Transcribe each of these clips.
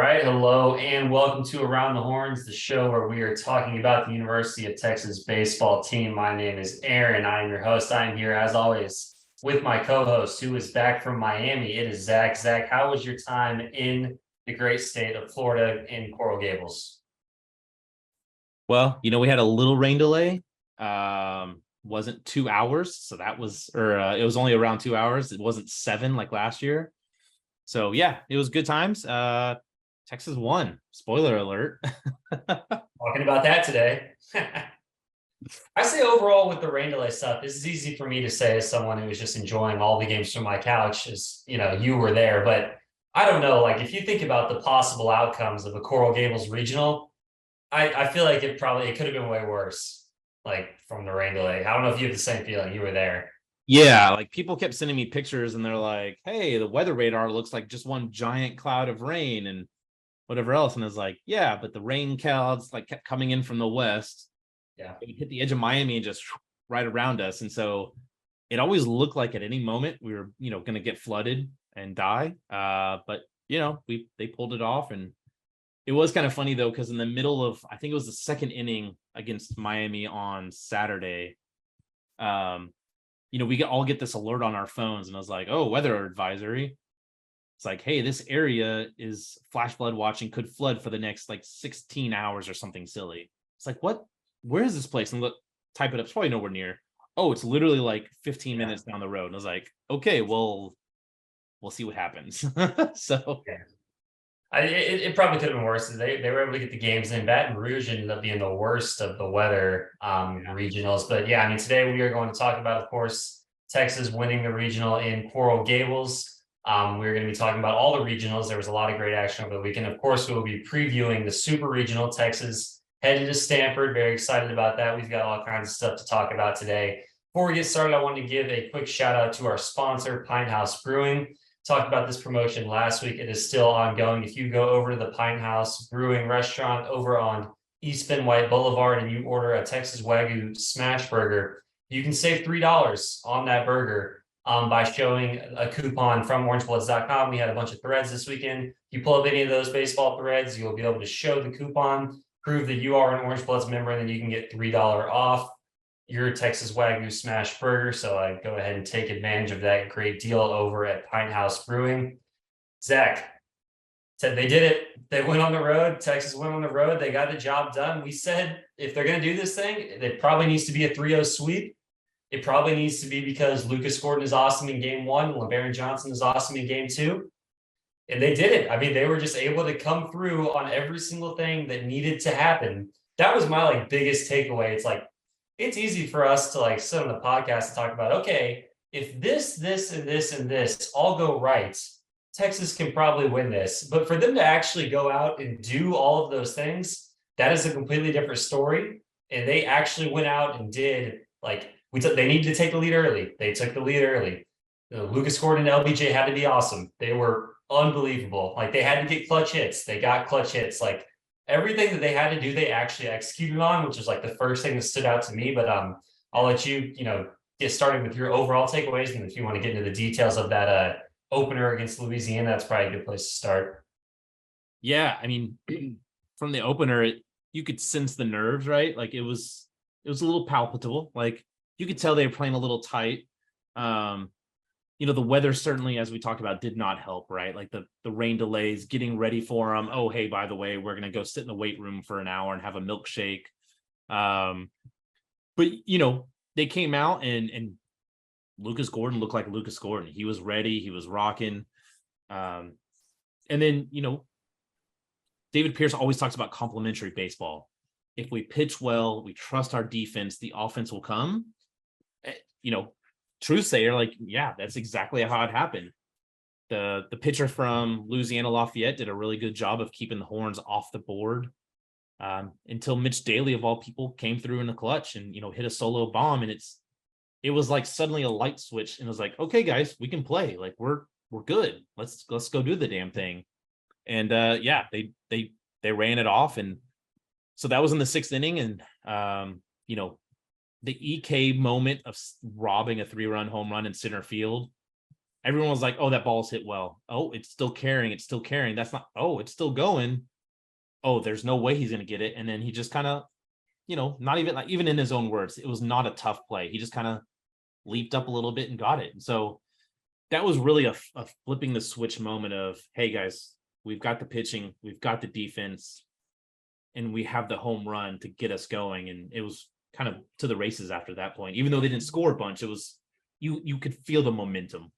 right, hello and welcome to Around the Horns, the show where we are talking about the University of Texas baseball team. My name is Aaron. I am your host. I am here as always with my co-host who is back from Miami. It is Zach. Zach, how was your time in the great state of Florida in Coral Gables? Well, we had a little rain delay. Wasn't 2 hours, so that was, it was only around 2 hours. It wasn't 7 like last year. So yeah, it was good times. Texas won. Spoiler alert. Talking about that today. I say overall with the rain delay stuff, this is easy for me to say as someone who was just enjoying all the games from my couch, as you were there. But I don't know, like if you think about the possible outcomes of a Coral Gables regional, I feel like it could have been way worse, like from the rain delay. I don't know if you have the same feeling. You were there. Yeah, like people kept sending me pictures and they're like, hey, the weather radar looks like just one giant cloud of rain and whatever else. And I was like, yeah, but the rain clouds like kept coming in from the west. Yeah. It hit the edge of Miami and just right around us. And so it always looked like at any moment we were, going to get flooded and die. But they pulled it off. And it was kind of funny though, because in the middle of, I think it was the second inning against Miami on Saturday, we all get this alert on our phones, and I was like, oh, weather advisory. It's like, hey, this area is flash flood watching, could flood for the next like 16 hours or something silly. It's like, what? Where is this place? And look, type it up. It's probably nowhere near. Oh, it's literally like 15 minutes down the road. And I was like, okay, well, we'll see what happens. So yeah. It probably could have been worse. They were able to get the games in. Baton Rouge ended up being the worst of the weather regionals. But yeah, I mean, today we are going to talk about, of course, Texas winning the regional in Coral Gables. We're going to be talking about all the regionals. There was a lot of great action over the weekend. Of course, we will be previewing the Super Regional. Texas headed to Stanford. Very excited about that. We've got all kinds of stuff to talk about today. Before we get started, I wanted to give a quick shout out to our sponsor, Pine House Brewing. Talked about this promotion last week. It is still ongoing. If you go over to the Pine House Brewing restaurant over on East Bend White Boulevard and you order a Texas Wagyu smash burger, you can save $3 on that burger by showing a coupon from orangebloods.com. We had a bunch of threads this weekend. If you pull up any of those baseball threads, you'll be able to show the coupon, prove that you are an Orange Bloods member, and then you can get $3 off your Texas Wagyu smash burger. So I go ahead and take advantage of that great deal over at Pine House Brewing. Zach said they did it. They went on the road. Texas went on the road. They got the job done. We said if they're going to do this thing, it probably needs to be a 3-0 sweep. It probably needs to be because Lucas Gordon is awesome in game 1. LeBaron Johnson is awesome in game 2. And they did it. I mean, they were just able to come through on every single thing that needed to happen. That was my biggest takeaway. It's like, it's easy for us to sit on the podcast and talk about, okay, if this, and this all go right, Texas can probably win this. But for them to actually go out and do all of those things, that is a completely different story. And they actually went out and did, they needed to take the lead early. They took the lead early. Lucas Gordon and LBJ had to be awesome. They were unbelievable. They had to get clutch hits. They got clutch hits. Everything that they had to do, they actually executed on, which is the first thing that stood out to me. But I'll let you, get started with your overall takeaways. And if you want to get into the details of that opener against Louisiana, that's probably a good place to start. Yeah, I mean, from the opener, you could sense the nerves, right? It was a little palpable. You could tell they were playing a little tight. The weather certainly, as we talked about, did not help, right? The rain delays, getting ready for them. Oh, hey, by the way, we're going to go sit in the weight room for an hour and have a milkshake. But they came out and Lucas Gordon looked like Lucas Gordon. He was ready. He was rocking. And then, David Pierce always talks about complementary baseball. If we pitch well, we trust our defense, the offense will come. True sayer, yeah, that's exactly how it happened. The pitcher from Louisiana Lafayette did a really good job of keeping the Horns off the board until Mitch Daly, of all people, came through in the clutch and hit a solo bomb, and it was suddenly a light switch, and it was like, okay, guys, we can play. We're good. Let's go do the damn thing. And yeah, they ran it off, and so that was in the 6th inning, and the EK moment of robbing a 3-run home run in center field everyone was like, oh, that ball's hit well. Oh, it's still carrying. It's still carrying. That's not, oh, it's still going. Oh, there's no way he's going to get it. And then he just kind of, not even like, even in his own words, it was not a tough play. He just kind of leaped up a little bit and got it. And so that was really a flipping the switch moment of, hey guys, we've got the pitching, we've got the defense, and we have the home run to get us going. And it was kind of to the races after that point. Even though they didn't score a bunch, it was, you could feel the momentum.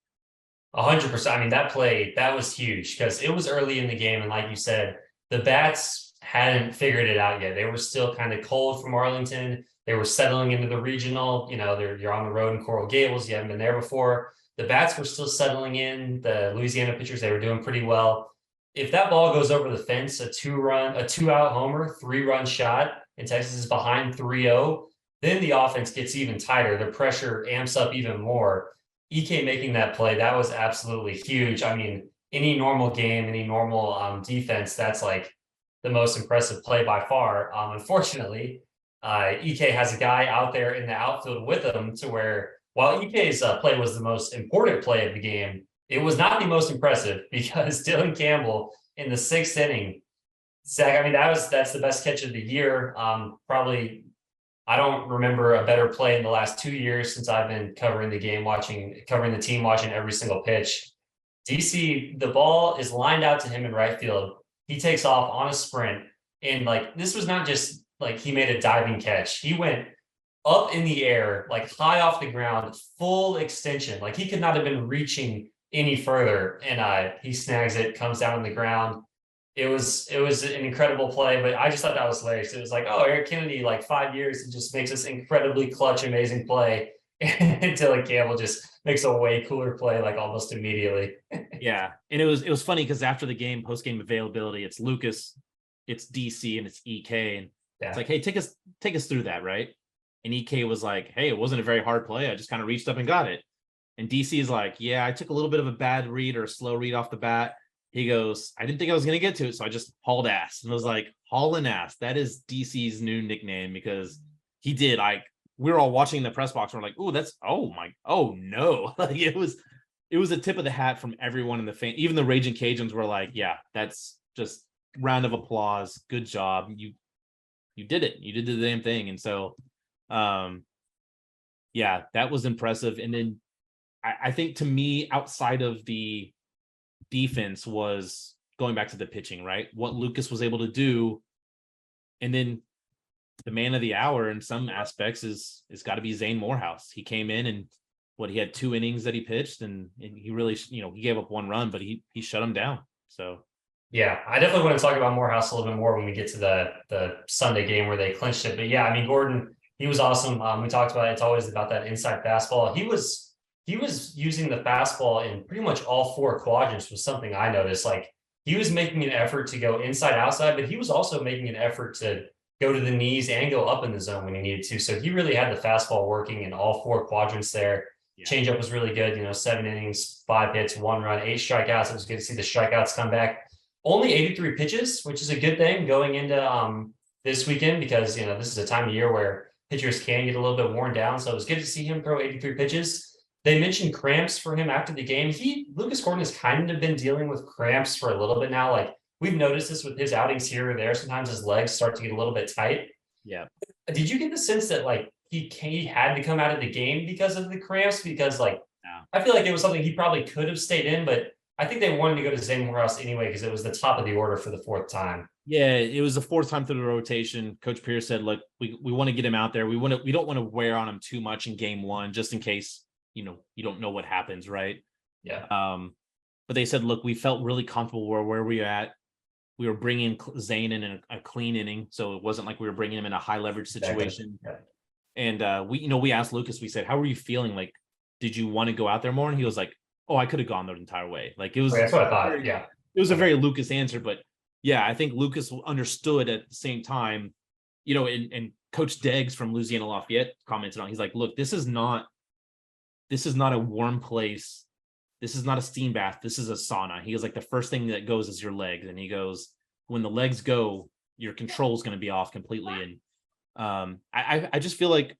100%. I mean, that play, that was huge because it was early in the game. And like you said, the bats hadn't figured it out yet. They were still kind of cold from Arlington. They were settling into the regional, you're on the road in Coral Gables. You haven't been there before. The bats were still settling in. The Louisiana pitchers, they were doing pretty well. If that ball goes over the fence, a 2-out homer, 3-run shot, and Texas is behind 3-0, then the offense gets even tighter. The pressure amps up even more. EK making that play, that was absolutely huge. I mean, any normal game, any normal defense, that's like the most impressive play by far. Unfortunately, EK has a guy out there in the outfield with him to where while EK's play was the most important play of the game, it was not the most impressive because Dylan Campbell in the 6th inning, Zach, I mean, that's the best catch of the year. Probably, I don't remember a better play in the last 2 years since I've been covering the game, covering the team, watching every single pitch. DC, the ball is lined out to him in right field. He takes off on a sprint. And like, this was not just like he made a diving catch. He went up in the air, like high off the ground, full extension. Like he could not have been reaching any further. And he snags it, comes down on the ground. It was an incredible play, but I just thought that was hilarious. It was like, oh, Eric Kennedy, like 5 years, he just makes this incredibly clutch, amazing play. And Dylan Campbell just makes a way cooler play, like almost immediately. Yeah. And it was funny because after the game, post-game availability, it's Lucas, it's DC, and it's EK. And it's like, hey, take us through that, right? And EK was like, hey, it wasn't a very hard play. I just kind of reached up and got it. And DC is like, yeah, I took a little bit of a bad read or a slow read off the bat. He goes, I didn't think I was going to get to it, so I just hauled ass. And I was like, hauling ass. That is DC's new nickname because he did. We were all watching the press box. And we're like, oh no. Like it was a tip of the hat from everyone in the fan. Even the Raging Cajuns were like, yeah, that's just round of applause. Good job. You did it. You did the damn thing. And so, yeah, that was impressive. And then I think to me, outside of the defense was going back to the pitching, right? What Lucas was able to do. And then the man of the hour in some aspects is got to be Zane Morehouse. He came in and he had 2 innings that he pitched and he really, he gave up 1 run, but he shut him down. So yeah, I definitely want to talk about Morehouse a little bit more when we get to the Sunday game where they clinched it. But yeah, I mean, Gordon, he was awesome. We talked about it. It's always about that inside fastball. He was using the fastball in pretty much all 4 quadrants was something I noticed. Like he was making an effort to go inside, outside, but he was also making an effort to go to the knees and go up in the zone when he needed to. So he really had the fastball working in all 4 quadrants there. Yeah. Changeup was really good. 7 innings, 5 hits, 1 run, 8 strikeouts. It was good to see the strikeouts come back. Only 83 pitches, which is a good thing going into this weekend because, this is a time of year where pitchers can get a little bit worn down. So it was good to see him throw 83 pitches. They mentioned cramps for him after the game. Lucas Gordon has kind of been dealing with cramps for a little bit now. Like we've noticed this with his outings here or there. Sometimes his legs start to get a little bit tight. Yeah. Did you get the sense that like he had to come out of the game because of the cramps? Because like, no. I feel like it was something he probably could have stayed in, but I think they wanted to go to Zane Morehouse anyway because it was the top of the order for the 4th time. Yeah, it was the 4th time through the rotation. Coach Pierce said, look, we want to get him out there. We don't want to wear on him too much in game 1, just in case, you don't know what happens, right? Yeah. But they said, look, we felt really comfortable where we were at. We were bringing Zane in a clean inning, so it wasn't like we were bringing him in a high leverage situation. Exactly. Yeah. And we asked Lucas, we said, how were you feeling? Like, did you want to go out there more? And he was like, oh, I could have gone the entire way. Like it was, that's what I thought. Yeah. It was a very Lucas answer, but yeah, I think Lucas understood at the same time, and Coach Deggs from Louisiana Lafayette commented on, he's like, look, this is not a warm place. This is not a steam bath. This is a sauna. He was like, the first thing that goes is your legs. And he goes, when the legs go, your control is going to be off completely. And I just feel like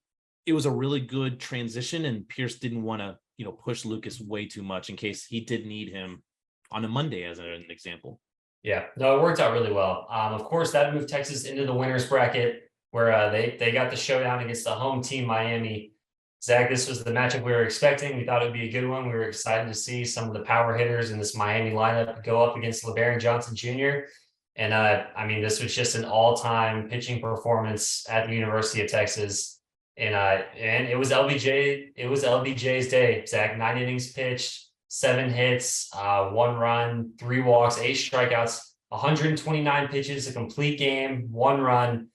it was a really good transition, and Pierce didn't want to, push Lucas way too much in case he did need him on a Monday, as an example. Yeah, no, it worked out really well. Of course, that moved Texas into the winners bracket where they got the showdown against the home team, Miami. Zach, this was the matchup we were expecting. We thought it would be a good one. We were excited to see some of the power hitters in this Miami lineup go up against LeBaron Johnson Jr. And I mean, this was just an all-time pitching performance at the University of Texas. And it was LBJ. It was LBJ's day. Zach, 9 innings pitched, 7 hits, 1 run, 3 walks, 8 strikeouts, 129 pitches, a complete game, 1 run.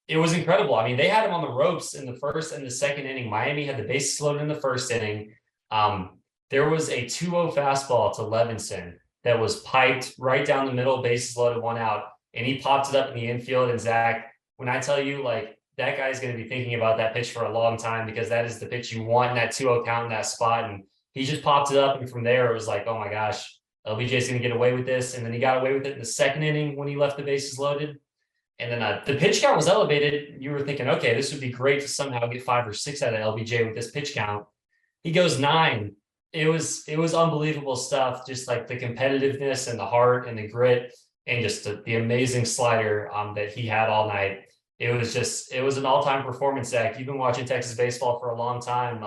It was incredible. I mean, they had him on the ropes in the first and the second inning. Miami had the bases loaded in the first inning. There was a 2-0 fastball to Levinson that was piped right down the middle, bases loaded, 1 out, and he popped it up in the infield. And Zach, when I tell you, like, that guy's going to be thinking about that pitch for a long time, because that is the pitch you want in that 2-0 count in that spot. And he just popped it up, and from there it was like, oh my gosh, LBJ's going to get away with this. And then he got away with it in the second inning when he left the bases loaded. And then the pitch count was elevated. You were thinking, okay, this would be great to somehow get 5 or 6 out of LBJ with this pitch count. He goes 9. It was unbelievable stuff. Just like the competitiveness and the heart and the grit and just the amazing slider that he had all night. It was an all-time performance, Zach. You've been watching Texas baseball for a long time.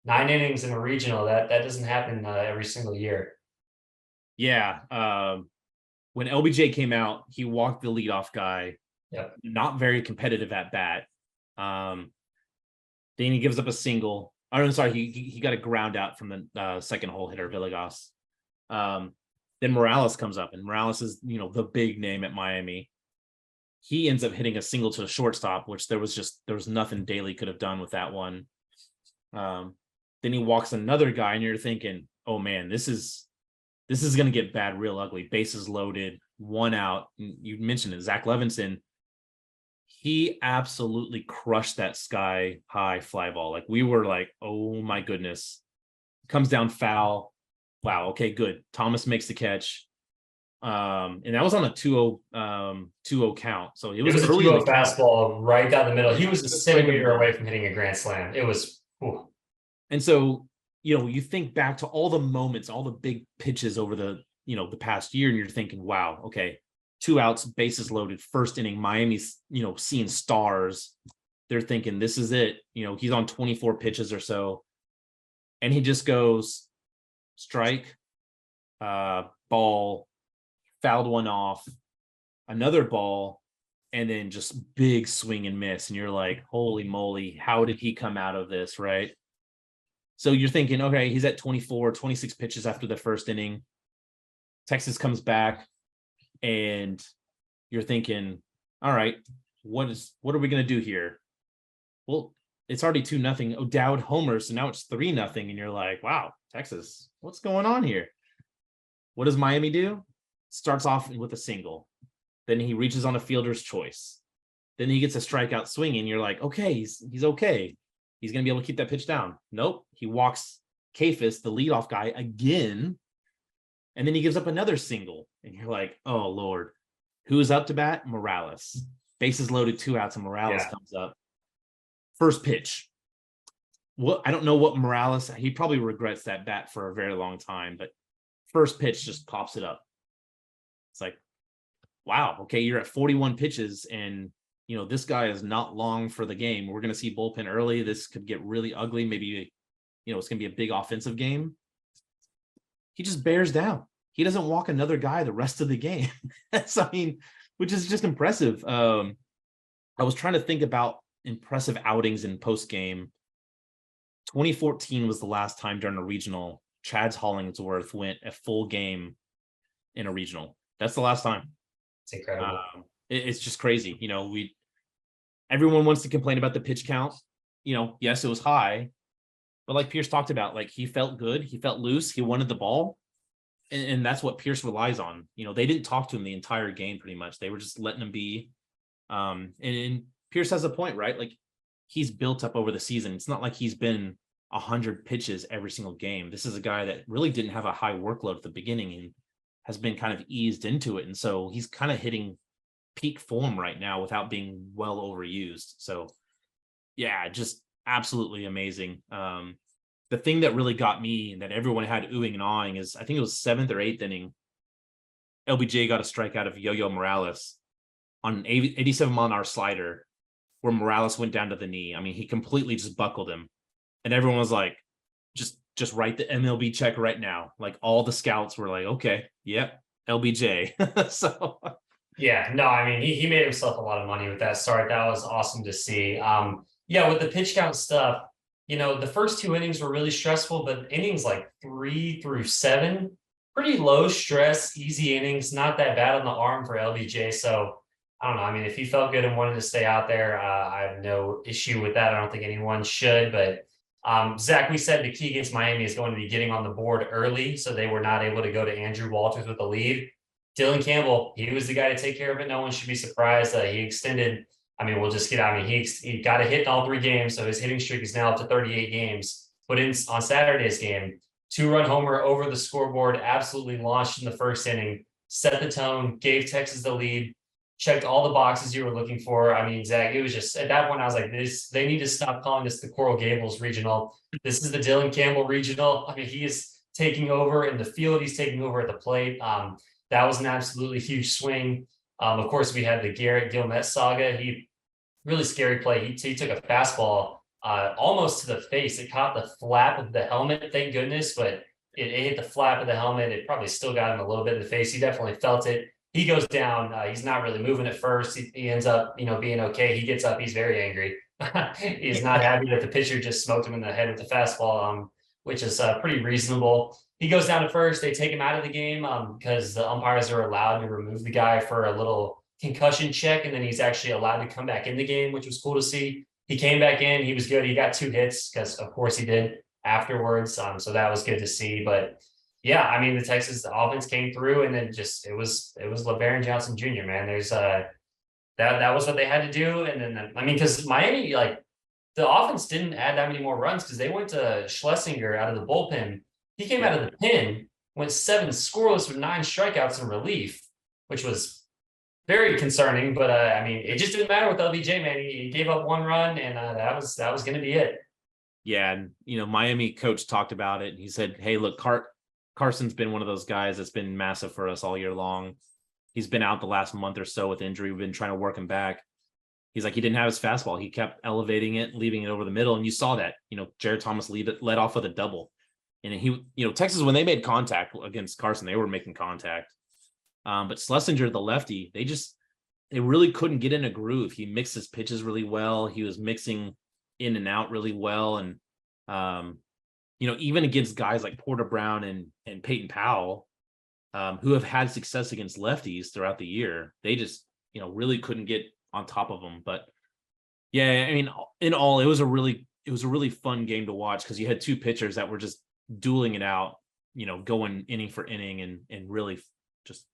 9 innings in a regional, that doesn't happen every single year. Yeah. When LBJ came out, he walked the leadoff guy. Yep. Not very competitive at bat. Then he gives up a single. Oh, I'm sorry, he got a ground out from the second hole hitter, Villegas. Then Morales comes up, and Morales is, the big name at Miami. He ends up hitting a single to a shortstop, which there was nothing Daly could have done with that one. Then he walks another guy, and you're thinking, oh man, this is going to get bad real ugly. Bases loaded, 1 out. You mentioned it, Zach Levinson. He absolutely crushed that sky high fly ball. Like, we were like, oh my goodness. Comes down foul. Wow, okay, good. Thomas makes the catch. And that was on a 2-0 count. So it was a early 2-0 fastball right down the middle. He was a centimeter away from hitting a grand slam. It was. Whew. And so, you think back to all the moments, all the big pitches over the past year, and you're thinking, wow, okay, 2 outs, bases loaded, first inning, Miami's, seeing stars. They're thinking, this is it. He's on 24 pitches or so. And he just goes strike, ball, fouled one off, another ball, and then just big swing and miss. And you're like, holy moly, how did he come out of this, right? So you're thinking, okay, he's at 24, 26 pitches after the first inning. Texas comes back, and you're thinking, all right, what are we going to do here? Well, it's already 2-0. O'Dowd homers, so now it's 3-0, and you're like, wow, Texas, what's going on here? What does Miami do? Starts off with a single. Then he reaches on a fielder's choice. Then he gets a strikeout swing, and you're like, okay, he's okay. He's going to be able to keep that pitch down. Nope. He walks Kafis, the leadoff guy, again. And then he gives up another single. And you're like, oh, Lord. Who's up to bat? Morales. Bases loaded, 2 outs, and Morales comes up. First pitch. I don't know what Morales, he probably regrets that bat for a very long time, but first pitch just pops it up. It's like, wow, okay, you're at 41 pitches, and this guy is not long for the game. We're going to see bullpen early. This could get really ugly. Maybe, it's going to be a big offensive game. He just bears down. He doesn't walk another guy the rest of the game. Which is just impressive. I was trying to think about impressive outings in post game. 2014 was the last time during a regional Chad's Hollingsworth went a full game in a regional. That's the last time. It's incredible. It's just crazy. Everyone wants to complain about the pitch count. Yes, it was high, but like Pierce talked about, like, he felt good. He felt loose. He wanted the ball. And that's what Pierce relies on. They didn't talk to him the entire game pretty much. They were just letting him be. And Pierce has a point, right? Like, he's built up over the season. It's not like he's been 100 pitches every single game. This is a guy that really didn't have a high workload at the beginning and has been kind of eased into it. And so he's kind of hitting peak form right now without being well overused. So Yeah, just absolutely amazing. The thing that really got me and that everyone had oohing and awing is I think it was seventh or eighth inning. LBJ got a strikeout of Yo-Yo Morales on an 87-mile-an-hour slider where Morales went down to the knee. I mean, he completely just buckled him. And everyone was like, just write the MLB check right now. Like all the scouts were like, okay, yep, LBJ. So Yeah, no, I mean, he made himself a lot of money with that start. That was awesome to see. Yeah, with the pitch count stuff, the first two innings were really stressful, but innings like 3 through 7, pretty low stress, easy innings, not that bad on the arm for LBJ. So I don't know. I mean, if he felt good and wanted to stay out there, I have no issue with that. I don't think anyone should. But Zach, we said the key against Miami is going to be getting on the board early, so they were not able to go to Andrew Walters with the lead. Dylan Campbell, he was the guy to take care of it. No one should be surprised that he extended. I mean, we'll just get. I mean, he got a hit in all 3 games, so his hitting streak is now up to 38 games. But on Saturday's game, 2-run homer over the scoreboard, absolutely launched in the first inning, set the tone, gave Texas the lead, checked all the boxes you were looking for. I mean, Zach, it was just at that point I was like, they need to stop calling this the Coral Gables regional. This is the Dylan Campbell regional. I mean, he is taking over in the field. He's taking over at the plate. That was an absolutely huge swing. Of course, we had the Garrett Gilmet saga. He really scary play. He took a fastball almost to the face. It caught the flap of the helmet, thank goodness, but it hit the flap of the helmet. It probably still got him a little bit in the face. He definitely felt it. He goes down. He's not really moving at first. He ends up, being okay. He gets up. He's very angry. He's not happy that the pitcher just smoked him in the head with the fastball, which is pretty reasonable. He goes down to first. They take him out of the game because the umpires are allowed to remove the guy for a little concussion check, and then he's actually allowed to come back in the game, which was cool to see. He came back in. He was good. He got 2 hits because, of course, he did afterwards. So that was good to see. But yeah, I mean, the Texas offense came through, and then just it was LeBaron Johnson Jr. Man, there's that was what they had to do, and then I mean, because Miami the offense didn't add that many more runs because they went to Schlesinger out of the bullpen. He came out of the pen, went 7 scoreless with 9 strikeouts in relief, which was very concerning. But I mean, it just didn't matter with LBJ, man. He gave up 1 run, and that was going to be it. Yeah, and Miami coach talked about it. And he said, "Hey, look, Carson's been one of those guys that's been massive for us all year long. He's been out the last month or so with injury. We've been trying to work him back." He's like, he didn't have his fastball. He kept elevating it, leaving it over the middle, and you saw that. Jared Thomas led off with a double. And he, Texas, when they made contact against Carson, they were making contact. But Schlesinger, the lefty, they really couldn't get in a groove. He mixed his pitches really well. He was mixing in and out really well. And, even against guys like Porter Brown and Peyton Powell, who have had success against lefties throughout the year, they just, really couldn't get on top of them. But yeah, I mean, in all, it was a really fun game to watch because you had 2 pitchers that were just dueling it out, going inning for inning and really just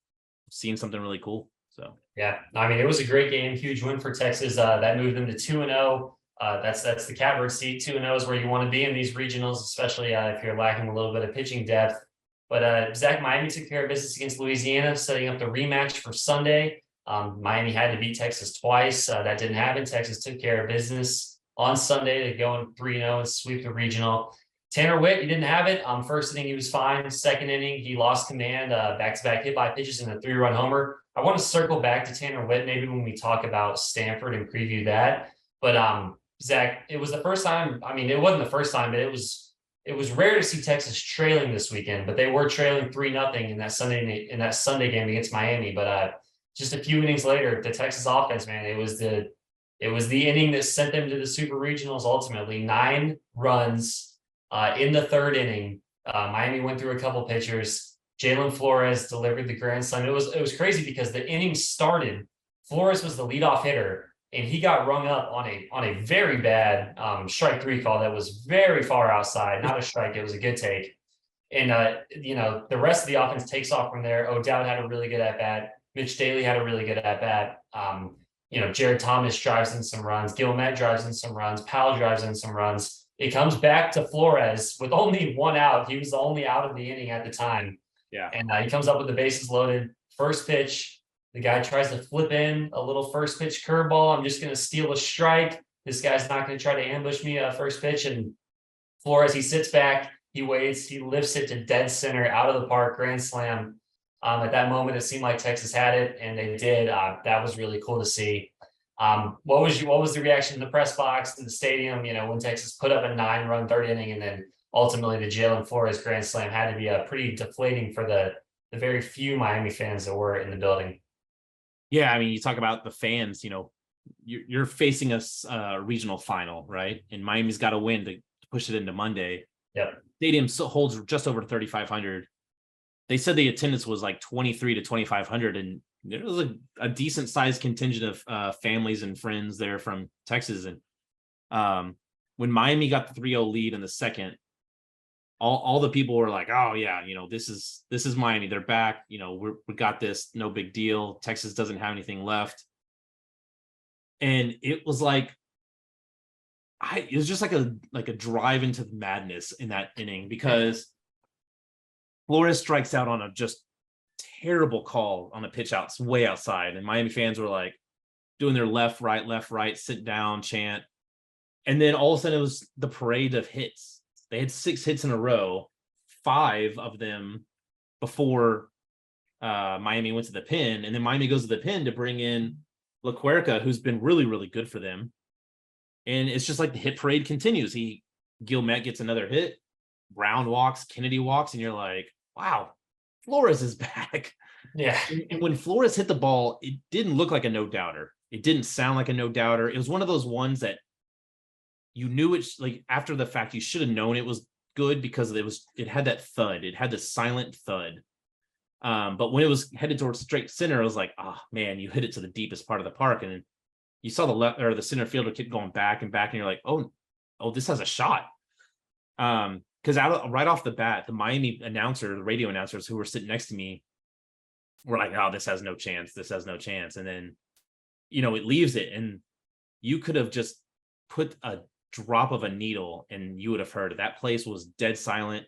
seeing something really cool. So yeah, I mean, it was a great game, huge win for Texas. That moved them to 2-0. That's the catbird seat. 2-0 is where you want to be in these regionals, especially if you're lacking a little bit of pitching depth. But Zach, Miami took care of business against Louisiana, setting up the rematch for Sunday. Miami had to beat Texas twice. That didn't happen. Texas took care of business on Sunday to go in 3-0 and sweep the regional. Tanner Witt, he didn't have it. First inning, he was fine. Second inning, he lost command, back-to-back hit by pitches and a 3-run homer. I want to circle back to Tanner Witt maybe when we talk about Stanford and preview that. But Zach, it was the first time. I mean, it wasn't the first time, but it was rare to see Texas trailing this weekend. But they were trailing 3-0 in that Sunday game against Miami. But just a few innings later, the Texas offense, man, it was the inning that sent them to the Super Regionals. Ultimately, 9 runs. In the 3rd inning, Miami went through a couple pitchers. Jalen Flores delivered the grand slam. It was crazy because the inning started. Flores was the leadoff hitter, and he got rung up on a very bad strike 3 call that was very far outside. Not a strike; it was a good take. And the rest of the offense takes off from there. O'Dowd had a really good at bat. Mitch Daly had a really good at bat. Jared Thomas drives in some runs. Gilmet drives in some runs. Palo drives in some runs. It comes back to Flores with only 1 out. He was the only out of the inning at the time. Yeah. And he comes up with the bases loaded. First pitch, the guy tries to flip in a little first pitch curveball. I'm just going to steal a strike. this guy's not going to try to ambush me first pitch. And Flores, he sits back, he waits, he lifts it to dead center, out of the park, grand slam. At that moment, it seemed like Texas had it, and they did. That was really cool to see. What was the reaction in the press box, in the stadium? You know, when Texas put up a 9-run third inning, and then ultimately the Jalen Flores grand slam had to be pretty deflating for the very few Miami fans that were in the building. Yeah, I mean, you talk about the fans. You know, you're facing a regional final, right? And Miami's got to win to push it into Monday. Yep. Stadium holds just over 3,500. They said the attendance was like 23 to 2,500, and there was a decent sized contingent of families and friends there from Texas. And when Miami got the 3-0 lead in the second, all the people were like, "Oh yeah, you know, this is Miami. They're back. You know, we got this. No big deal. Texas doesn't have anything left." And it was like, it was just like a drive into madness in that inning, because Flores strikes out on a just terrible call on a pitch out way outside, and Miami fans were like doing their left, right, sit down chant. And then all of a sudden it was the parade of hits. They had 6 hits in a row, 5 of them before Miami went to the pin, and then Miami goes to the pin to bring in LaQuerca, who's been really, really good for them. And it's just like the hit parade continues. Gilmet gets another hit, Brown walks, Kennedy walks, and you're like, wow, Flores is back. Yeah. And when Flores hit the ball, it didn't look like a no-doubter. It didn't sound like a no-doubter. It was one of those ones that you knew it, like after the fact, you should have known it was good, because it had that thud. It had the silent thud. But when it was headed towards straight center, it was like, oh man, you hit it to the deepest part of the park. And you saw the left, or the center fielder keep going back and back, and you're like, oh, this has a shot. Because right off the bat, the Miami the radio announcers who were sitting next to me were like, oh, this has no chance. This has no chance. And then, you know, it leaves it, and you could have just put a drop of a needle and you would have heard it. That place was dead silent.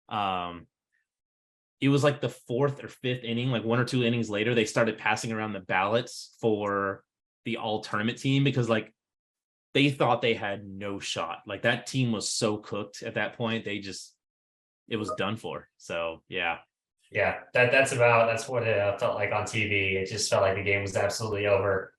It was like the 4th or 5th inning, like 1 or 2 innings later, they started passing around the ballots for the all tournament team, because like they thought they had no shot. Like that team was so cooked at that point. It was done for. So yeah. Yeah, that's what it felt like on TV. It just felt like the game was absolutely over.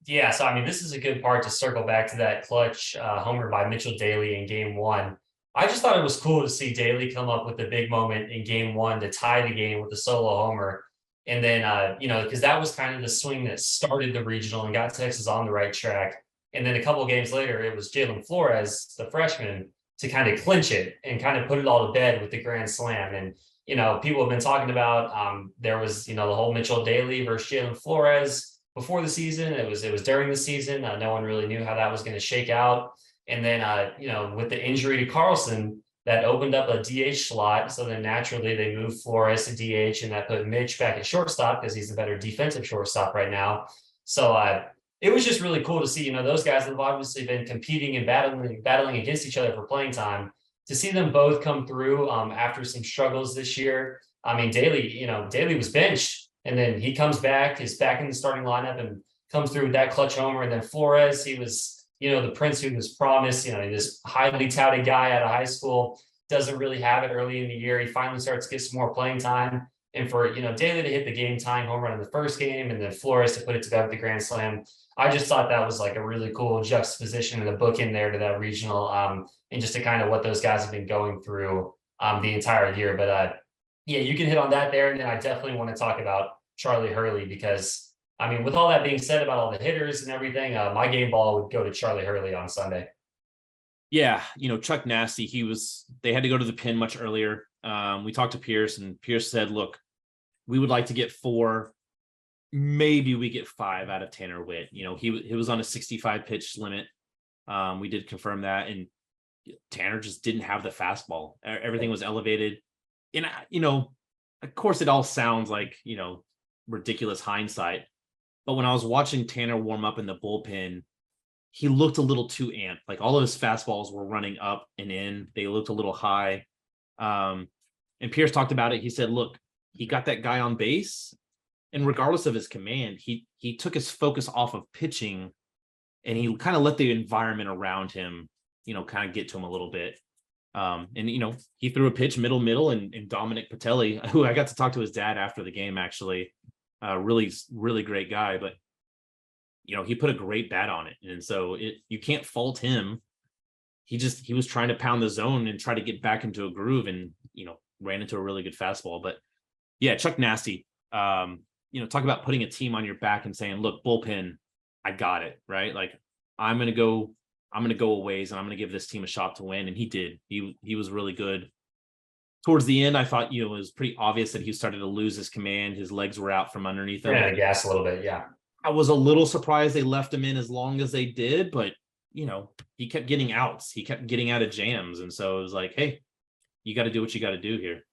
Yeah, so I mean, this is a good part to circle back to that clutch homer by Mitchell Daly in game 1. I just thought it was cool to see Daly come up with the big moment in game 1 to tie the game with the solo homer. And then, you know, because that was kind of the swing that started the regional and got Texas on the right track. And then a couple of games later, it was Jalen Flores, the freshman, to kind of clinch it and kind of put it all to bed with the grand slam. And, you know, people have been talking about, there was, you know, the whole Mitchell Daly versus Jalen Flores before the season. It was during the season. No one really knew how that was going to shake out. And then, you know, with the injury to Carlson, that opened up a DH slot. So then naturally they moved Flores to DH, and that put Mitch back at shortstop because he's the better defensive shortstop right now. So it was just really cool to see, you know, those guys that have obviously been competing and battling against each other for playing time, to see them both come through after some struggles this year. I mean, Daly was benched, and then he comes back, is back in the starting lineup and comes through with that clutch homer. And then Flores, he was, you know, the prince who was promised, you know, this highly touted guy out of high school, doesn't really have it early in the year. He finally starts to get some more playing time. And for, you know, Daly to hit the game tying home run in the first game, and then Flores to put it to bed with the grand slam, I just thought that was like a really cool juxtaposition and a book in there to that regional, and just to kind of what those guys have been going through the entire year. But yeah, you can hit on that there. And then I definitely want to talk about Charlie Hurley, because I mean, with all that being said about all the hitters and everything, my game ball would go to Charlie Hurley on Sunday. Yeah, you know, Chuck Nasty, they had to go to the pin much earlier. We talked to Pierce, and Pierce said, look, we would like to get 4, maybe we get 5 out of Tanner Witt. You know, he was on a 65 pitch limit. We did confirm that, and Tanner just didn't have the fastball. Everything was elevated. And, you know, of course it all sounds like, you know, ridiculous hindsight. But when I was watching Tanner warm up in the bullpen, he looked a little too amped. Like all of his fastballs were running up and in. They looked a little high. And Pierce talked about it. He said, look, he got that guy on base, and regardless of his command, he took his focus off of pitching and he kind of let the environment around him, kind of get to him a little bit. And he threw a pitch middle, and Dominic Patelli, who I got to talk to his dad after the game, actually, really, really great guy, but he put a great bat on it. And so you can't fault him. He was trying to pound the zone and try to get back into a groove, and, ran into a really good fastball. But yeah, Chuck Nasty, talk about putting a team on your back and saying, look, bullpen, I got it, right? Like, I'm going to go a ways, and I'm going to give this team a shot to win. And he did. He was really good. Towards the end, I thought, it was pretty obvious that he started to lose his command. His legs were out from underneath him. Yeah, the gas a little bit. Yeah. I was a little surprised they left him in as long as they did, but he kept getting outs. He kept getting out of jams. And so it was like, hey, you got to do what you got to do here.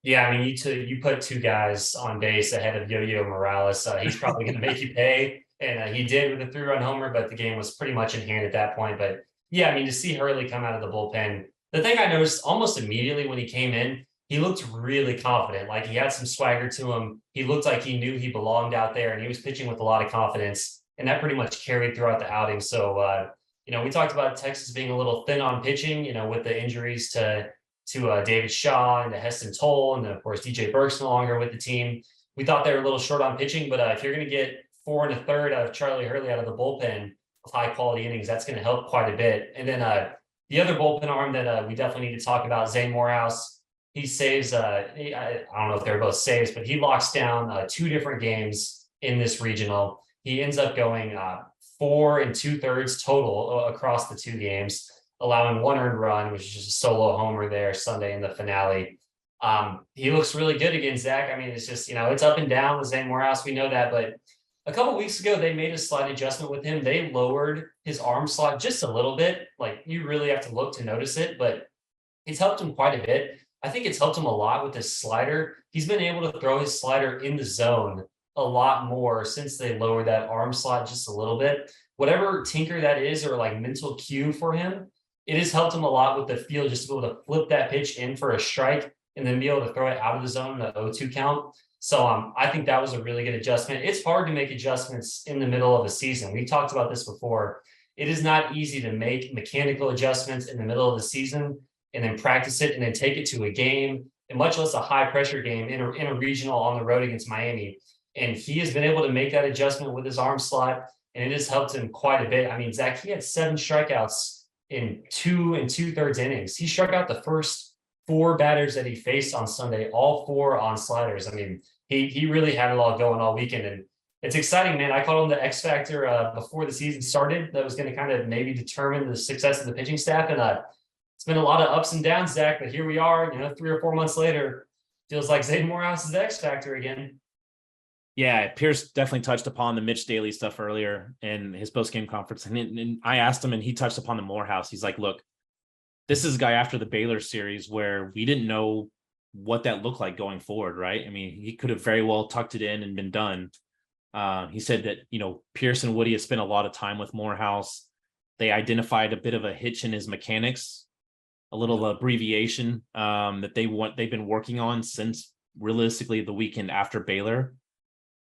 Yeah, I mean, you put two guys on base ahead of Yo-Yo Morales. He's probably going to make you pay. And he did with a 3-run homer, but the game was pretty much in hand at that point. But yeah, I mean, to see Hurley come out of the bullpen, the thing I noticed almost immediately when he came in, he looked really confident. Like, he had some swagger to him. He looked like he knew he belonged out there, and he was pitching with a lot of confidence. And that pretty much carried throughout the outing. So, we talked about Texas being a little thin on pitching, with the injuries to David Shaw and to Heston Toll, and then of course DJ Burke's no longer with the team. We thought they were a little short on pitching, but if you're going to get 4 1/3 out of Charlie Hurley out of the bullpen with high quality innings, that's going to help quite a bit. And then the other bullpen arm that we definitely need to talk about, Zane Morehouse. He saves. I don't know if they're both saves, but he locks down 2 different games in this regional. He ends up going 4 2/3 total across the 2 games, allowing 1 earned run, which is just a solo homer there Sunday in the finale. He looks really good again, Zach. I mean, it's just, it's up and down with Zane Morehouse. We know that, but a couple weeks ago, they made a slight adjustment with him. They lowered his arm slot just a little bit. Like, you really have to look to notice it, but it's helped him quite a bit. I think it's helped him a lot with his slider. He's been able to throw his slider in the zone a lot more since they lowered that arm slot just a little bit. Whatever tinker that is, or like mental cue for him, it has helped him a lot with the feel, just to be able to flip that pitch in for a strike and then be able to throw it out of the zone, the 0-2 count. So I think that was a really good adjustment. It's hard to make adjustments in the middle of a season. We talked about this before. It is not easy to make mechanical adjustments in the middle of the season and then practice it and then take it to a game, and much less a high pressure game in a regional on the road against Miami. And he has been able to make that adjustment with his arm slot, and it has helped him quite a bit. I mean, Zach, he had 7 strikeouts in 2 2/3 innings. He struck out the first 4 batters that he faced on Sunday, all 4 on sliders. I mean, he really had it all going all weekend, and it's exciting, man. I called him the X factor before the season started. That was going to kind of maybe determine the success of the pitching staff, and it's been a lot of ups and downs, Zach. But here we are, 3 or 4 months later. Feels like Zane Morehouse is the X factor again. Yeah, Pierce definitely touched upon the Mitch Daly stuff earlier in his post-game conference. And I asked him, and he touched upon the Morehouse. He's like, look, this is a guy after the Baylor series where we didn't know what that looked like going forward, right? I mean, he could have very well tucked it in and been done. He said that, Pierce and Woody have spent a lot of time with Morehouse. They identified a bit of a hitch in his mechanics, a little abbreviation that they've been working on since realistically the weekend after Baylor.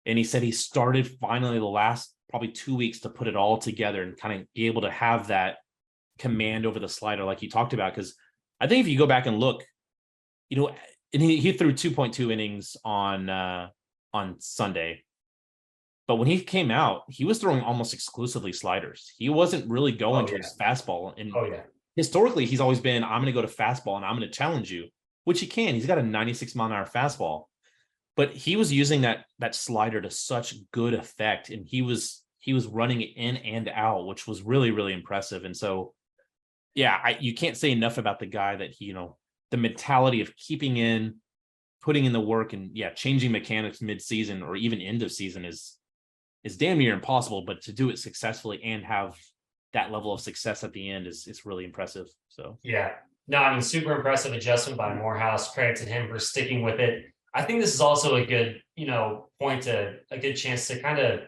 And he said he started finally the last probably 2 weeks to put it all together and kind of be able to have that command over the slider like you talked about. Because I think if you go back and look, and he threw 2.2 innings on Sunday. But when he came out, he was throwing almost exclusively sliders. He wasn't really going to his fastball. And historically, he's always been, I'm going to go to fastball and I'm going to challenge you, which he can. He's got a 96-mile-an-hour fastball. But he was using that slider to such good effect, and he was running it in and out, which was really, really impressive. And so, yeah, you can't say enough about the guy that the mentality of keeping in, putting in the work, and changing mechanics mid-season or even end of season is damn near impossible. But to do it successfully and have that level of success at the end is really impressive. So no, I mean, super impressive adjustment by Morehouse. Credit to him for sticking with it. I think this is also a good, a good chance to kind of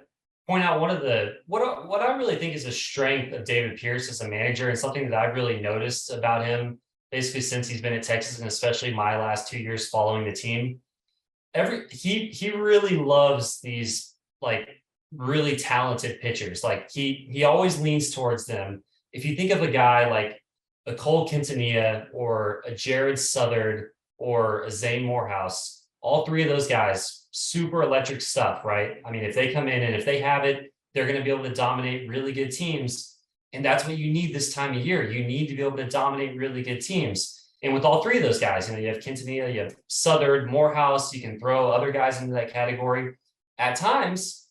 point out one of what I really think is a strength of David Pierce as a manager, and something that I've really noticed about him basically since he's been at Texas, and especially my last 2 years following the team. He really loves these like really talented pitchers. Like he always leans towards them. If you think of a guy like a Cole Quintanilla or a Jared Southard or a Zane Morehouse, all three of those guys, super electric stuff, right? I mean, if they come in and if they have it, they're going to be able to dominate really good teams. And that's what you need this time of year. You need to be able to dominate really good teams. And with all three of those guys, you have Quintanilla, you have Southard, Morehouse, you can throw other guys into that category. At times,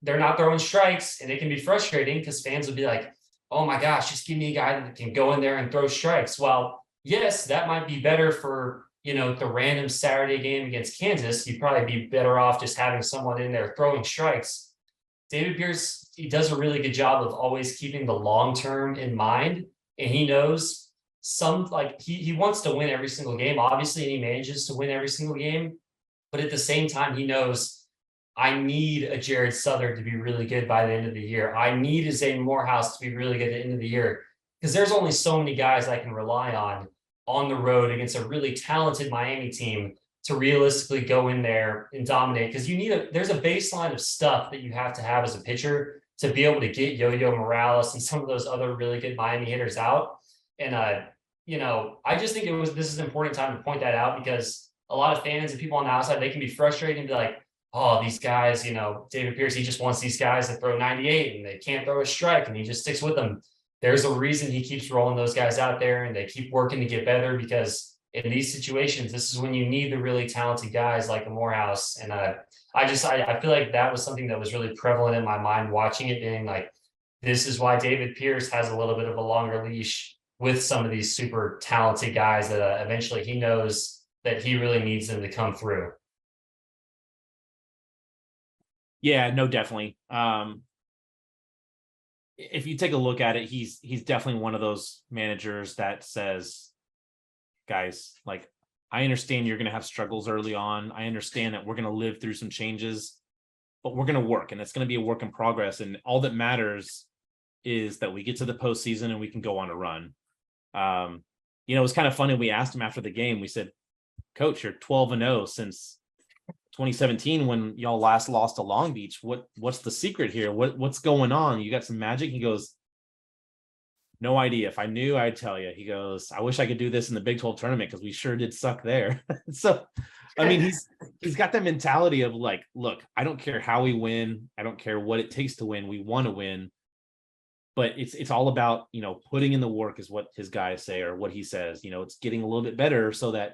they're not throwing strikes, and it can be frustrating because fans will be like, oh my gosh, just give me a guy that can go in there and throw strikes. Well, yes, that might be better for, the random Saturday game against Kansas. You'd probably be better off just having someone in there throwing strikes. David Pierce, he does a really good job of always keeping the long term in mind, and he knows he wants to win every single game, obviously, and he manages to win every single game. But at the same time, he knows I need a Jared Southern to be really good by the end of the year. I need a Zane Morehouse to be really good at the end of the year, because there's only so many guys I can rely on the road against a really talented Miami team to realistically go in there and dominate. Because there's a baseline of stuff that you have to have as a pitcher to be able to get Yo-Yo Morales and some of those other really good Miami hitters out. And I just think this is an important time to point that out, because a lot of fans and people on the outside, they can be frustrated and be like, oh, these guys, David Pierce, he just wants these guys to throw 98 and they can't throw a strike and he just sticks with them. There's a reason he keeps rolling those guys out there and they keep working to get better, because in these situations, this is when you need the really talented guys like a Morehouse. And I feel like that was something that was really prevalent in my mind watching it, being like, this is why David Pierce has a little bit of a longer leash with some of these super talented guys that eventually he knows that he really needs them to come through. Yeah, no, definitely. If you take a look at it, he's definitely one of those managers that says, guys, like, I understand you're going to have struggles early on. I understand that we're going to live through some changes, but we're going to work, and it's going to be a work in progress. And all that matters is that we get to the postseason and we can go on a run. It was kind of funny. We asked him after the game, we said, Coach, you're 12-0 since 2017 when y'all last lost to Long Beach. What's the secret here? What's going on? You got some magic? He goes, no idea. If I knew, I'd tell you. He goes, I wish I could do this in the Big 12 tournament because we sure did suck there. So, I mean, he's got that mentality of like, look, I don't care how we win. I don't care what it takes to win. We want to win. But it's all about, putting in the work is what his guys say, or what he says. It's getting a little bit better so that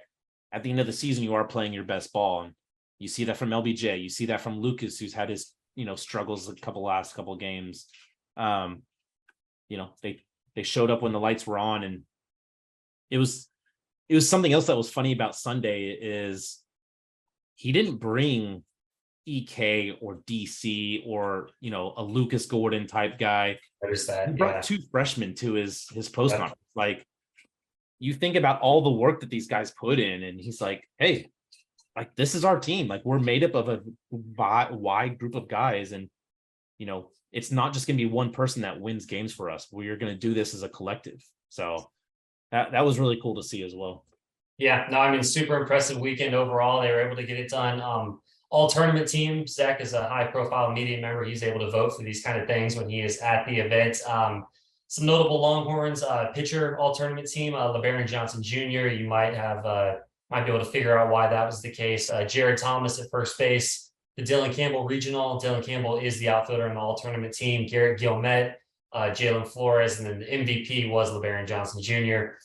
at the end of the season, you are playing your best ball. And you see that from LBJ. You see that from Lucas, who's had his, struggles last couple of games. They showed up when the lights were on, and it was something else that was funny about Sunday is he didn't bring EK or DC or, a Lucas Gordon type guy. There's that. He brought two freshmen to his post conference. Like, you think about all the work that these guys put in, and he's like, hey, like, this is our team. Like, we're made up of a wide group of guys. And, it's not just going to be one person that wins games for us. We're going to do this as a collective. So that was really cool to see as well. Yeah, no, I mean, super impressive weekend overall. They were able to get it done. All tournament team. Zach is a high profile media member. He's able to vote for these kind of things when he is at the event. Some notable Longhorns, pitcher all tournament team, LeBaron Johnson Jr. You might be able to figure out why that was the case. Jared Thomas at first base, the Dylan Campbell regional. Dylan Campbell is the outfielder in the all tournament team. Garrett Gilmet, Jalen Flores, and then the MVP was LeBaron Johnson Jr.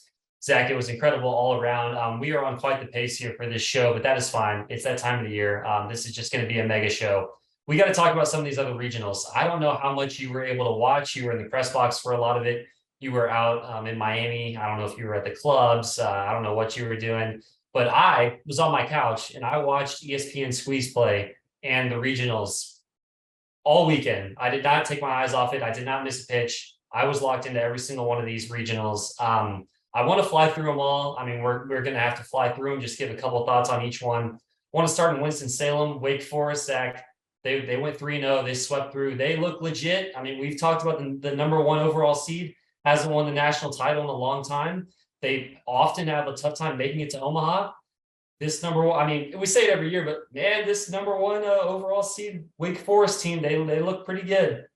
Zach, it was incredible all around. We are on quite the pace here for this show, but that is fine. It's that time of the year. This is just going to be a mega show. We got to talk about some of these other regionals. I don't know how much you were able to watch. You were in the press box for a lot of it. You were out in Miami. I don't know if you were at the clubs. I don't know what you were doing, but I was on my couch and I watched ESPN Squeeze Play and the regionals all weekend. I did not take my eyes off it. I did not miss a pitch. I was locked into every single one of these regionals. I want to fly through them all. I mean, we're going to have to fly through them, just give a couple of thoughts on each one. I want to start in Winston-Salem, Wake Forest, Zach. They went 3-0. They swept through. They look legit. I mean, we've talked about the number one overall seed hasn't won the national title in a long time. They often have a tough time making it to Omaha. this number one, I mean, we say it every year, but man, this number one overall seed Wake Forest team, they look pretty good.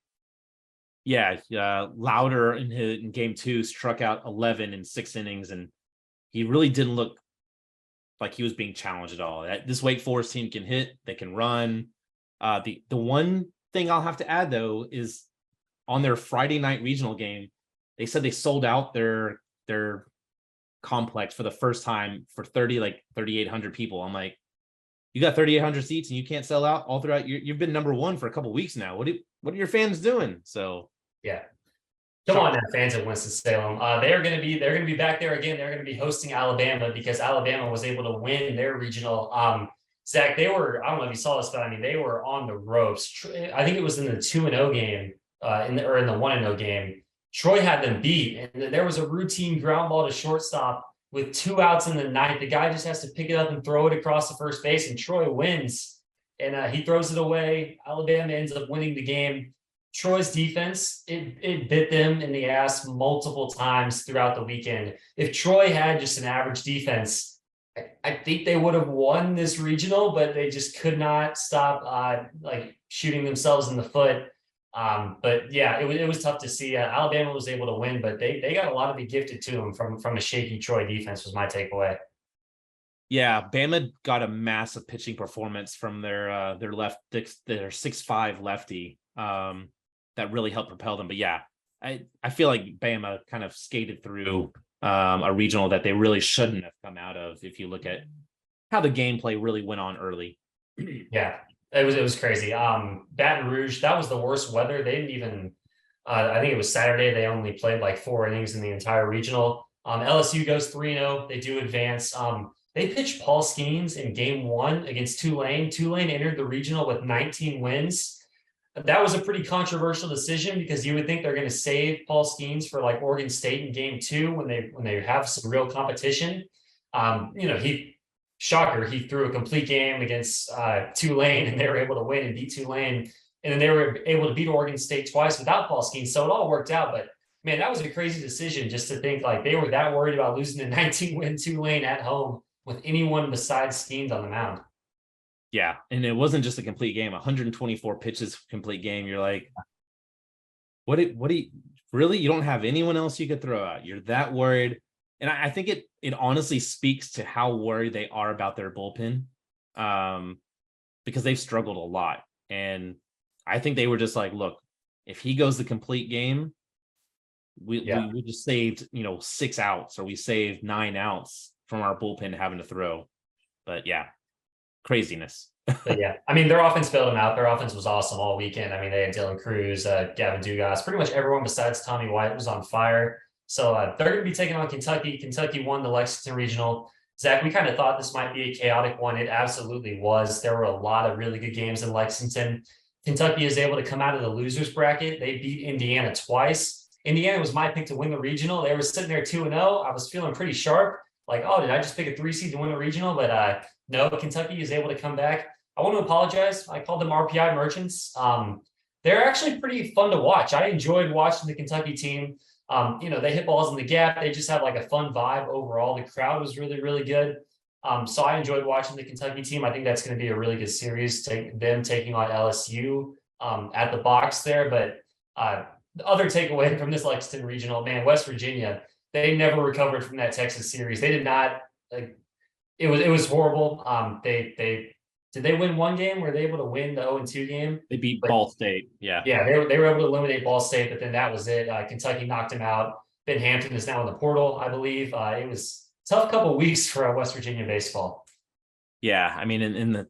Yeah, Louder in game 2 struck out 11 in 6 innings, and he really didn't look like he was being challenged at all. This Wake Forest team can hit, they can run. The one thing I'll have to add though is on their Friday night regional game, they said they sold out their complex for the first time for 3,800 people. I'm like, you got 3,800 seats and you can't sell out all throughout. You've been number one for a couple weeks now. What are your fans doing? So yeah. Come on now, fans at Winston-Salem. They're going to be back there again. They're going to be hosting Alabama because Alabama was able to win their regional. Zach, I don't know if you saw this, but I mean, they were on the ropes. I think it was in the 2-0 game, in the 1-0 game. Troy had them beat, and there was a routine ground ball to shortstop with 2 outs in the ninth. The guy just has to pick it up and throw it across the first base, and Troy wins. And he throws it away. Alabama ends up winning the game. Troy's defense, it bit them in the ass multiple times throughout the weekend. If Troy had just an average defense, I think they would have won this regional, but they just could not stop shooting themselves in the foot. But yeah, it was tough to see. Alabama was able to win, but they got a lot of it gifted to them from a shaky Troy defense was my takeaway. Yeah, Bama got a massive pitching performance from their 6'5" lefty. That really helped propel them. But yeah, I feel like Bama kind of skated through a regional that they really shouldn't have come out of. If you look at how the gameplay really went on early. Yeah, it was crazy. Baton Rouge, that was the worst weather. They didn't even. I think it was Saturday. They only played like 4 innings in the entire regional. LSU goes 3-0. They do advance. They pitched Paul Skeens in game 1 against Tulane. Tulane entered the regional with 19 wins. That was a pretty controversial decision because you would think they're going to save Paul Skeens for like Oregon State in game 2 when they have some real competition. He threw a complete game against Tulane and they were able to win and beat Tulane. And then they were able to beat Oregon State twice without Paul Skeens. So it all worked out. But man, that was a crazy decision just to think like they were that worried about losing the 19-win Tulane at home with anyone besides Skeens on the mound. Yeah, and it wasn't just a complete game, 124 pitches complete game. You're like, what do you really, you don't have anyone else you could throw out? You're that worried. And I think it honestly speaks to how worried they are about their bullpen. Because they've struggled a lot. And I think they were just like, look, if he goes the complete game, we just saved 6 outs, or we saved 9 outs from our bullpen having to throw. But yeah, craziness. But yeah, I mean, their offense bailed them out. Their offense was awesome all weekend. I mean, they had Dylan Cruz, Gavin Dugas, pretty much everyone besides Tommy White was on fire. So they're going to be taking on Kentucky. Kentucky won the Lexington Regional. Zach, we kind of thought this might be a chaotic one. It absolutely was. There were a lot of really good games in Lexington. Kentucky is able to come out of the losers bracket. They beat Indiana twice. Indiana was my pick to win the regional. They were sitting there 2-0. I was feeling pretty sharp. Like, oh, did I just pick a 3 seed to win the regional? But no, Kentucky is able to come back. I want to apologize. I called them RPI merchants. They're actually pretty fun to watch. I enjoyed watching the Kentucky team. They hit balls in the gap. They just have like a fun vibe overall. The crowd was really, really good. So I enjoyed watching the Kentucky team. I think that's going to be a really good series, them taking on LSU at the box there. But the other takeaway from this Lexington regional, man, West Virginia, they never recovered from that Texas series. They did not. It was horrible. Did they win one game? Were they able to win the 0-2 game? They beat Ball State. Yeah. Yeah, they were able to eliminate Ball State, but then that was it. Kentucky knocked him out. Ben Hampton is now in the portal, I believe. It was a tough couple of weeks for West Virginia baseball. Yeah, I mean, in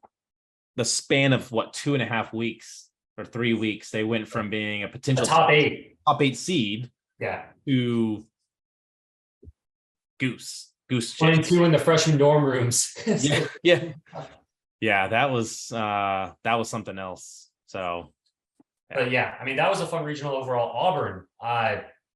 the span of 2.5 weeks or 3 weeks, they went from being a potential top 8 seed, yeah, to goose 22 in the freshman dorm rooms. Yeah, that was something else. So, but yeah, I mean, that was a fun regional overall. Auburn,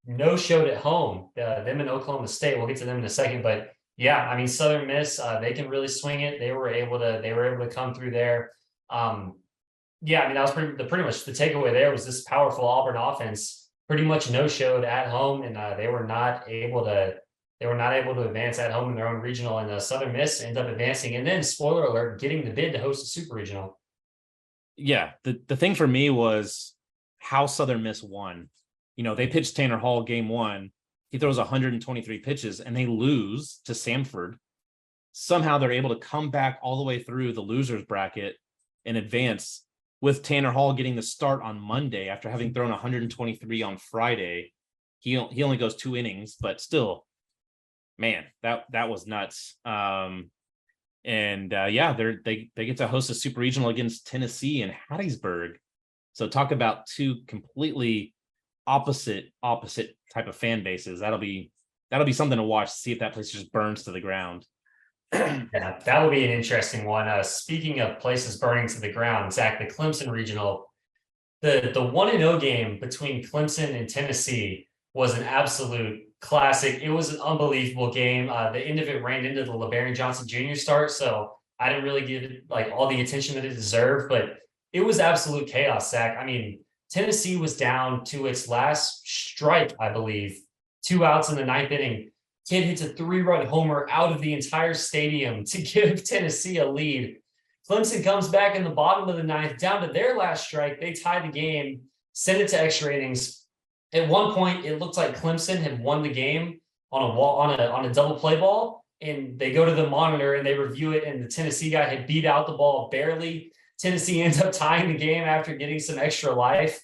no showed at home. Them and Oklahoma State. We'll get to them in a second, but yeah, I mean, Southern Miss, they can really swing it. They were able to come through there. Yeah, I mean, that was pretty much the takeaway there was this powerful Auburn offense pretty much no showed at home, and they were not able to They were not able to advance at home in their own regional, and Southern Miss ended up advancing. And then, spoiler alert, getting the bid to host a super regional. Yeah, the thing for me was how Southern Miss won. They pitched Tanner Hall game one. He throws 123 pitches and they lose to Stanford. Somehow they're able to come back all the way through the losers bracket and advance, with Tanner Hall getting the start on Monday after having thrown 123 on Friday. He only goes 2 innings, but still, man, that was nuts. They get to host a super regional against Tennessee in Hattiesburg. So talk about two completely opposite type of fan bases. That'll be something to watch, see if that place just burns to the ground. Yeah, that would be an interesting one. Speaking of places burning to the ground, Zach, the Clemson regional, the 1-0 game between Clemson and Tennessee was an absolute classic. It was an unbelievable game. The end of it ran into the LeBaron Johnson Jr. start, so I didn't really give it like all the attention that it deserved, but it was absolute chaos, Zach. I mean, Tennessee was down to its last strike, I believe, 2 outs in the 9th inning. Kid hits a 3-run homer out of the entire stadium to give Tennessee a lead. Clemson comes back in the bottom of the 9th, down to their last strike. They tie the game, send it to extra innings. At one point, it looked like Clemson had won the game on a double play ball, and they go to the monitor and they review it, and the Tennessee guy had beat out the ball barely. Tennessee ends up tying the game after getting some extra life.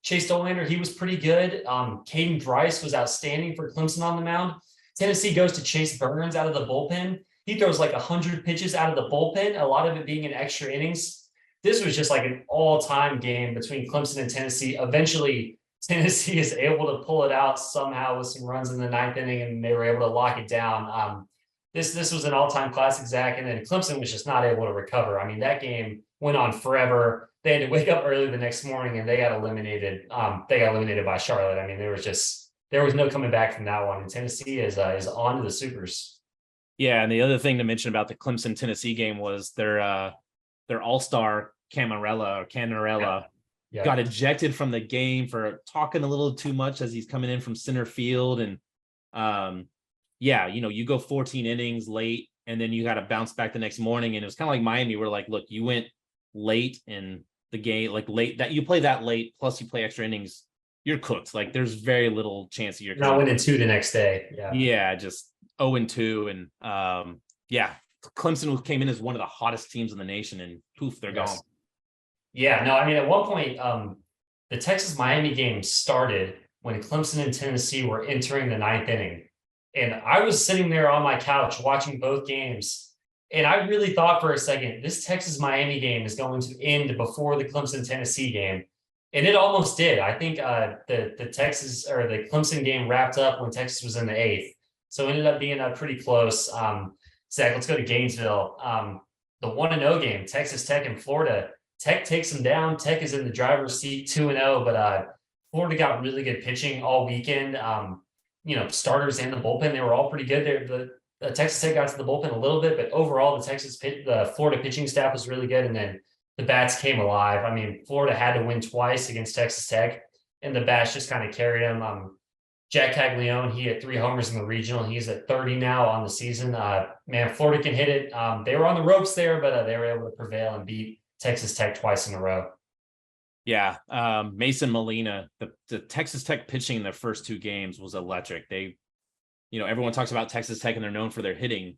Chase Dolander, he was pretty good. Caden Bryce was outstanding for Clemson on the mound. Tennessee goes to Chase Burns out of the bullpen. He throws like 100 pitches out of the bullpen, a lot of it being in extra innings. This was just like an all-time game between Clemson and Tennessee. Eventually, Tennessee is able to pull it out somehow with some runs in the 9th inning, and they were able to lock it down. This was an all-time classic, Zach, and then Clemson was just not able to recover. I mean, that game went on forever. They had to wake up early the next morning, and they got eliminated. They got eliminated by Charlotte. I mean, there was no coming back from that one. And Tennessee is on to the supers. Yeah, and the other thing to mention about the Clemson Tennessee game was their all-star Canarella got ejected from the game for talking a little too much as he's coming in from center field. And you go 14 innings late, and then you got to bounce back the next morning. And it was kind of like Miami, where like, look, you went late in the game, like late that you play that late, plus you play extra innings, you're cooked. Like there's very little chance that you're not winning 2 the next day. Yeah, just 0-2. And Clemson came in as one of the hottest teams in the nation, and poof, they're gone. Yeah, no, I mean, at one point, the Texas-Miami game started when Clemson and Tennessee were entering the 9th inning. And I was sitting there on my couch watching both games, and I really thought for a second, this Texas-Miami game is going to end before the Clemson-Tennessee game. And it almost did. I think the Clemson game wrapped up when Texas was in the 8th. So it ended up being pretty close. Zach, let's go to Gainesville. The 1-0 game, Texas Tech and Florida. Tech takes them down. Tech is in the driver's seat 2-0, but Florida got really good pitching all weekend. Starters and the bullpen, they were all pretty good. The Texas Tech got to the bullpen a little bit, but overall the Florida pitching staff was really good. And then the bats came alive. I mean, Florida had to win twice against Texas Tech, and the bats just kind of carried them. Jack Caglione, he had 3 homers in the regional. He's at 30 now on the season. Florida can hit it. They were on the ropes there, but they were able to prevail and beat Texas Tech twice in a row. Yeah, Mason Molina, the Texas Tech pitching in their first 2 games was electric. Everyone talks about Texas Tech and they're known for their hitting.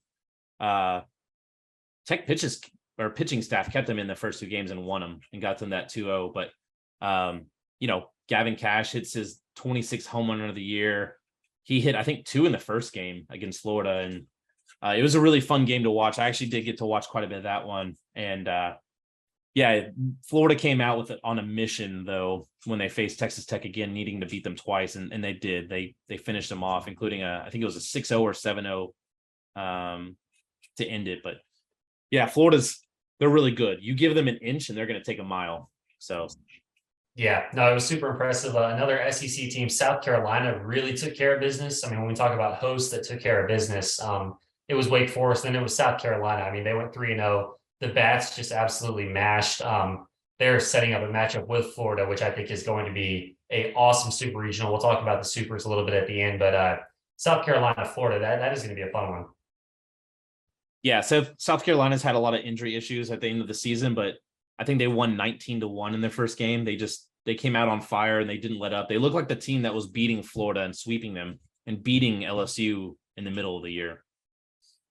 Tech pitching staff kept them in the first 2 games and won them and got them that 2-0. But Gavin Cash hits his 26th home run of the year. He hit, I think, 2 in the first game against Florida, and it was a really fun game to watch. I actually did get to watch quite a bit of that one, and Florida came out with it on a mission, though, when they faced Texas Tech again, needing to beat them twice, and they did. They finished them off, including I think it was a 6-0 or 7-0 to end it. But yeah, they're really good. You give them an inch and they're going to take a mile. So yeah, no, it was super impressive. Another SEC team, South Carolina, really took care of business. I mean, when we talk about hosts that took care of business, it was Wake Forest, then it was South Carolina. I mean, they went 3-0. The bats just absolutely mashed. They're setting up a matchup with Florida, which I think is going to be an awesome super regional. We'll talk about the supers a little bit at the end, but South Carolina, Florida. That is going to be a fun one. Yeah, so South Carolina's had a lot of injury issues at the end of the season, but I think they won 19-1 in their first game. They came out on fire and they didn't let up. They look like the team that was beating Florida and sweeping them and beating LSU in the middle of the year.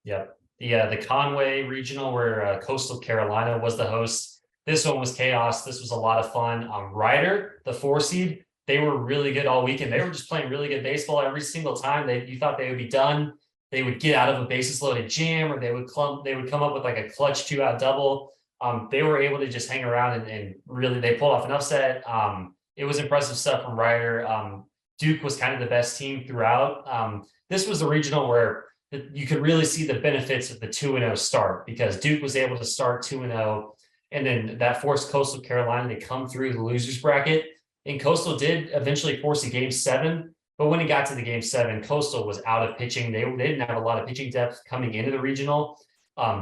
Yep. Yeah, the Conway Regional, where Coastal Carolina was the host. This one was chaos. This was a lot of fun. Ryder, the 4 seed, they were really good all weekend. They were just playing really good baseball every single time. You thought they would be done. They would get out of a bases loaded jam, or they would come up with like a clutch 2-out double. They were able to just hang around and really they pulled off an upset. It was impressive stuff from Ryder. Duke was kind of the best team throughout. This was the regional where you could really see the benefits of the 2-0 start, because Duke was able to start 2-0, and then that forced Coastal Carolina to come through the losers bracket. And Coastal did eventually force a game 7, but when it got to the game 7, Coastal was out of pitching. They didn't have a lot of pitching depth coming into the regional.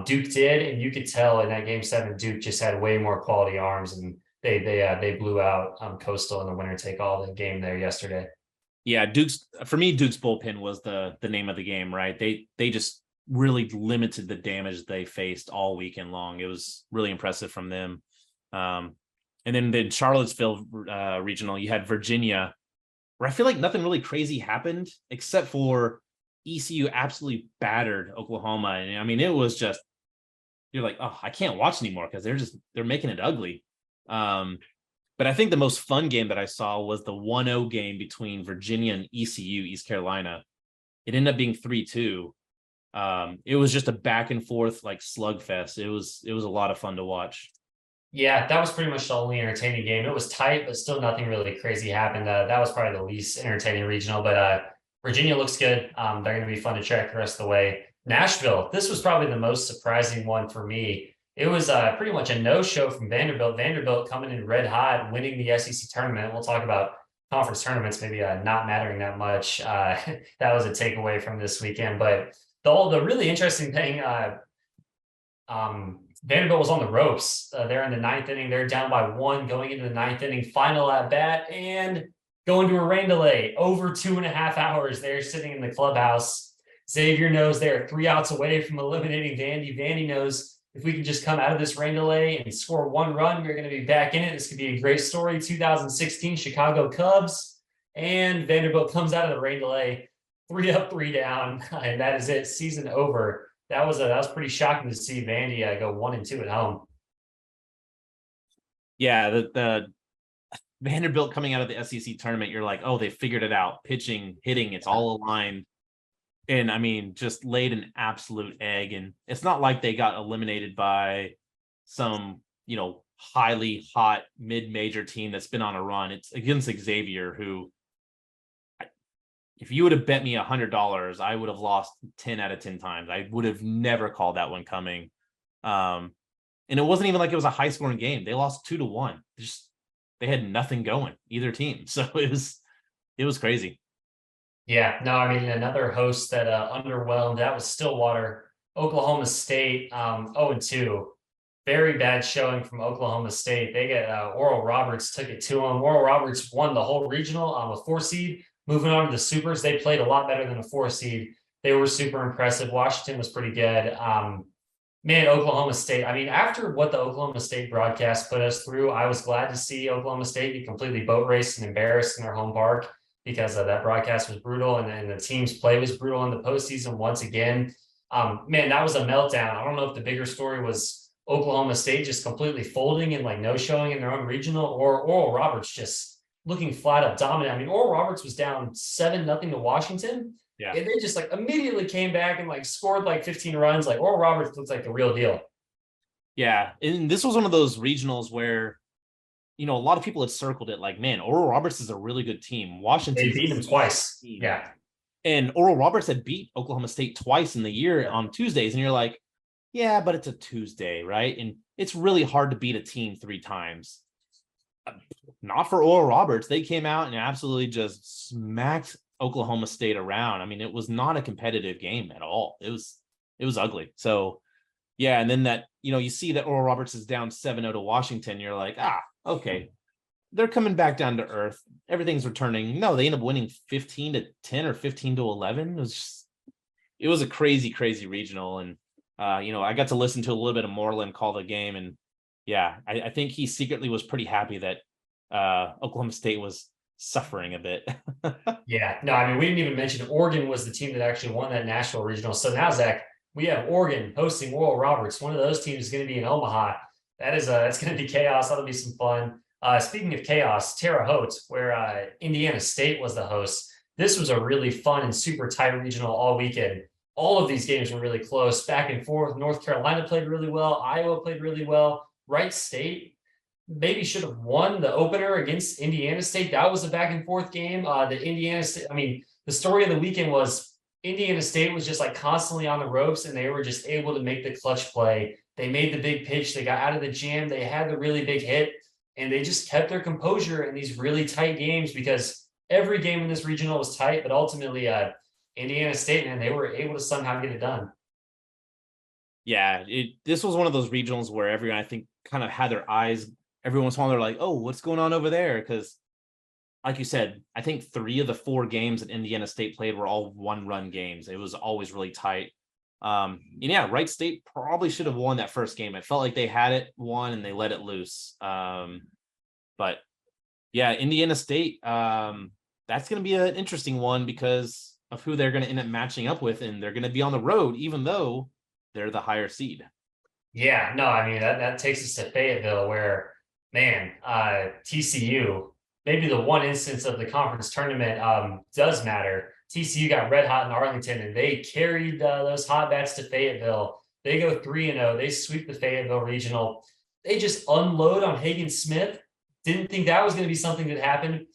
Duke did, and you could tell in that game 7, Duke just had way more quality arms, and they blew out Coastal in the winner take all the game there yesterday. Yeah, Duke's bullpen was the name of the game, right? They just really limited the damage they faced all weekend long. It was really impressive from them. And then the Charlottesville regional, you had Virginia, where I feel like nothing really crazy happened except for ECU absolutely battered Oklahoma. And I mean, it was just, you're like, oh, I can't watch anymore because they're making it ugly. But I think the most fun game that I saw was the 1-0 game between Virginia and ECU, East Carolina. It ended up being 3-2. It was just a back and forth like slugfest. It was a lot of fun to watch. Yeah, that was pretty much the only entertaining game. It was tight, but still nothing really crazy happened. That was probably the least entertaining regional, but Virginia looks good. They're going to be fun to track the rest of the way. Nashville, this was probably the most surprising one for me. It was pretty much a no-show from Vanderbilt. Vanderbilt coming in red hot, winning the SEC tournament. We'll talk about conference tournaments maybe not mattering that much. That was a takeaway from this weekend. But the really interesting thing, Vanderbilt was on the ropes. They're in the 9th inning. They're down by 1 going into the 9th inning. Final at bat and going to a rain delay. Over 2.5 hours. They're sitting in the clubhouse. Xavier knows they're 3 outs away from eliminating Vandy. Vandy knows, if we can just come out of this rain delay and score 1 run, we're going to be back in it. This could be a great story. 2016 Chicago Cubs, and Vanderbilt comes out of the rain delay, 3 up, 3 down, and that is it. Season over. That was pretty shocking to see Vandy go 1-2 at home. Yeah, the Vanderbilt coming out of the SEC tournament, you're like, oh, they figured it out. Pitching, hitting, it's all aligned. And I mean, just laid an absolute egg. And it's not like they got eliminated by some, highly hot mid-major team that's been on a run. It's against Xavier, who, if you would have bet me $100, I would have lost 10 out of 10 times. I would have never called that one coming. And it wasn't even like it was a high-scoring game. They lost 2-1. They had nothing going, either team. So it was crazy. Yeah, no, I mean, another host that underwhelmed, that was Stillwater, Oklahoma State, 0-2. Very bad showing from Oklahoma State. They get Oral Roberts took it to them. Oral Roberts won the whole regional, a 4 seed. Moving on to the supers, they played a lot better than a 4 seed. They were super impressive. Washington was pretty good. Man, Oklahoma State. I mean, after what the Oklahoma State broadcast put us through, I was glad to see Oklahoma State be completely boat raced and embarrassed in their home park, because that broadcast was brutal, and the team's play was brutal in the postseason once again. Man, that was a meltdown. I don't know if the bigger story was Oklahoma State just completely folding and like no showing in their own regional, or Oral Roberts just looking flat up dominant. I mean, Oral Roberts was down 7-0 to Washington. Yeah. And they just like immediately came back and like scored like 15 runs. Like Oral Roberts looks like the real deal. Yeah. And this was one of those regionals where, a lot of people had circled it like, man, Oral Roberts is a really good team. Washington beat them twice. Team. Yeah. And Oral Roberts had beat Oklahoma State twice in the year on Tuesdays. And you're like, yeah, but it's a Tuesday, right? And it's really hard to beat a team 3 times. Not for Oral Roberts. They came out and absolutely just smacked Oklahoma State around. I mean, it was not a competitive game at all. It was ugly. So yeah, and then that, you see that Oral Roberts is down 7-0 to Washington. You're like, okay, they're coming back down to earth. Everything's returning. No, they end up winning 15-10 or 15-11. It was a crazy, crazy regional. And I got to listen to a little bit of Moreland call the game. And yeah, I think he secretly was pretty happy that Oklahoma State was suffering a bit. Yeah, no, I mean, we didn't even mention Oregon was the team that actually won that national regional. So now, Zach, we have Oregon hosting Oral Roberts. One of those teams is going to be in Omaha. That's going to be chaos. That'll be some fun. Speaking of chaos, Terre Haute, where Indiana State was the host. This was a really fun and super tight regional all weekend. All of these games were really close, back and forth. North Carolina played really well. Iowa played really well. Wright State maybe should have won the opener against Indiana State. That was a back and forth game. The Indiana State, I mean, the story of the weekend was Indiana State was just like constantly on the ropes, and they were just able to make the clutch play. They made the big pitch. They got out of the jam. They had the really big hit, and they just kept their composure in these really tight games, because every game in this regional was tight, but ultimately Indiana State, man, they were able to somehow get it done. Yeah, this was one of those regionals where everyone, I think, kind of had their eyes. Every once in a while, they're like, "Oh, what's going on over there?" Because, like you said, I think 3 of the 4 games that Indiana State played were all 1-run games. It was always really tight. And yeah, Wright State probably should have won that first game. It felt like they had it won and they let it loose. But yeah, Indiana State, that's going to be an interesting one because of who they're going to end up matching up with, and they're going to be on the road, even though they're the higher seed. Yeah, no, I mean, that takes us to Fayetteville, where, man, TCU, maybe the one instance of the conference tournament does matter. TCU got red hot in Arlington, and they carried those hot bats to Fayetteville. They go 3-0. They sweep the Fayetteville regional. They just unload on Hagen Smith. Didn't think that was going to be something that happened.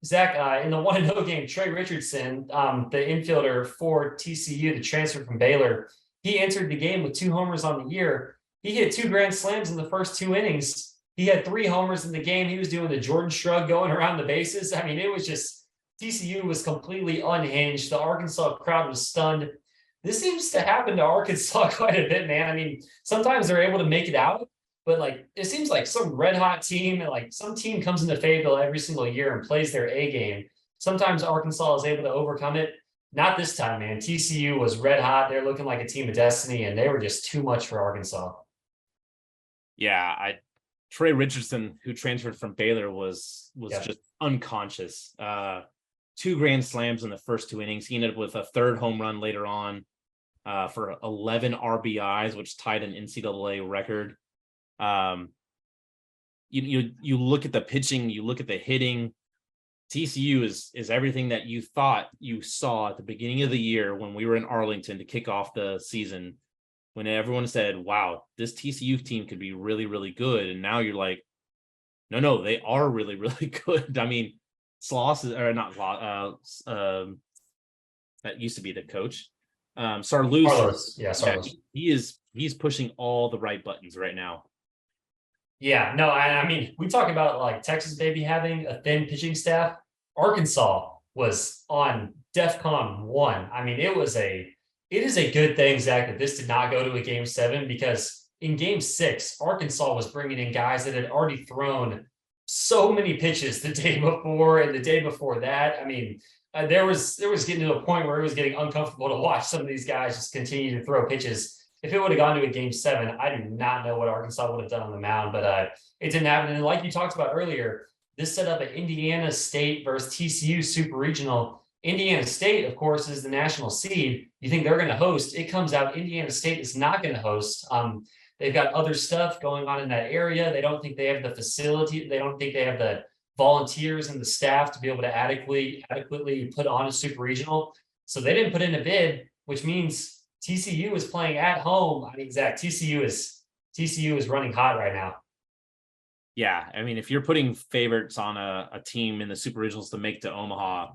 Zach, in the 1-0 game, Trey Richardson, the infielder for TCU, the transfer from Baylor, he entered the game with 2 homers on the year. He hit 2 grand slams in the first 2 innings. He had 3 homers in the game. He was doing the Jordan shrug going around the bases. I mean, it was just, TCU was completely unhinged. The Arkansas crowd was stunned. This seems to happen to Arkansas quite a bit, man. I mean, sometimes they're able to make it out, but like, it seems like some red hot team, and like some team comes into Fayetteville every single year and plays their A game. Sometimes Arkansas is able to overcome it. Not this time, man. TCU was red hot. They're looking like a team of destiny, and they were just too much for Arkansas. Yeah, Trey Richardson, who transferred from Baylor, was just unconscious. 2 grand slams in the first 2 innings. He ended up with a 3rd home run later on for 11 RBIs, which tied an NCAA record. You look at the pitching, you look at the hitting. TCU is everything that you thought you saw at the beginning of the year when we were in Arlington to kick off the season, when everyone said, wow, this TCU team could be really, really good. And now you're like, no, they are really, really good. I mean, Sloss is, or not, that used to be the coach. Sarloos, Sarloos. He's pushing all the right buttons right now. Yeah, no, I mean, we talk about like Texas maybe having a thin pitching staff. Arkansas was on DEFCON 1. I mean, it is a good thing, Zach, that this did not go to a game 7, because in game 6, Arkansas was bringing in guys that had already thrown so many pitches the day before and the day before that. I mean, there was getting to a point where it was getting uncomfortable to watch some of these guys just continue to throw pitches. If it would have gone to a game 7, I do not know what Arkansas would have done on the mound, but it didn't happen. And like you talked about earlier, this set up an Indiana State versus TCU super regional. Indiana State, of course, is the national seed. You think they're going to host. It comes out Indiana State is not going to host. They've got other stuff going on in that area. They don't think they have the facility. They don't think they have the volunteers and the staff to be able to adequately put on a super regional. So they didn't put in a bid, which means TCU is playing at home. I mean, Zach, TCU is running hot right now. Yeah, I mean, if you're putting favorites on a team in the super regionals to make to Omaha,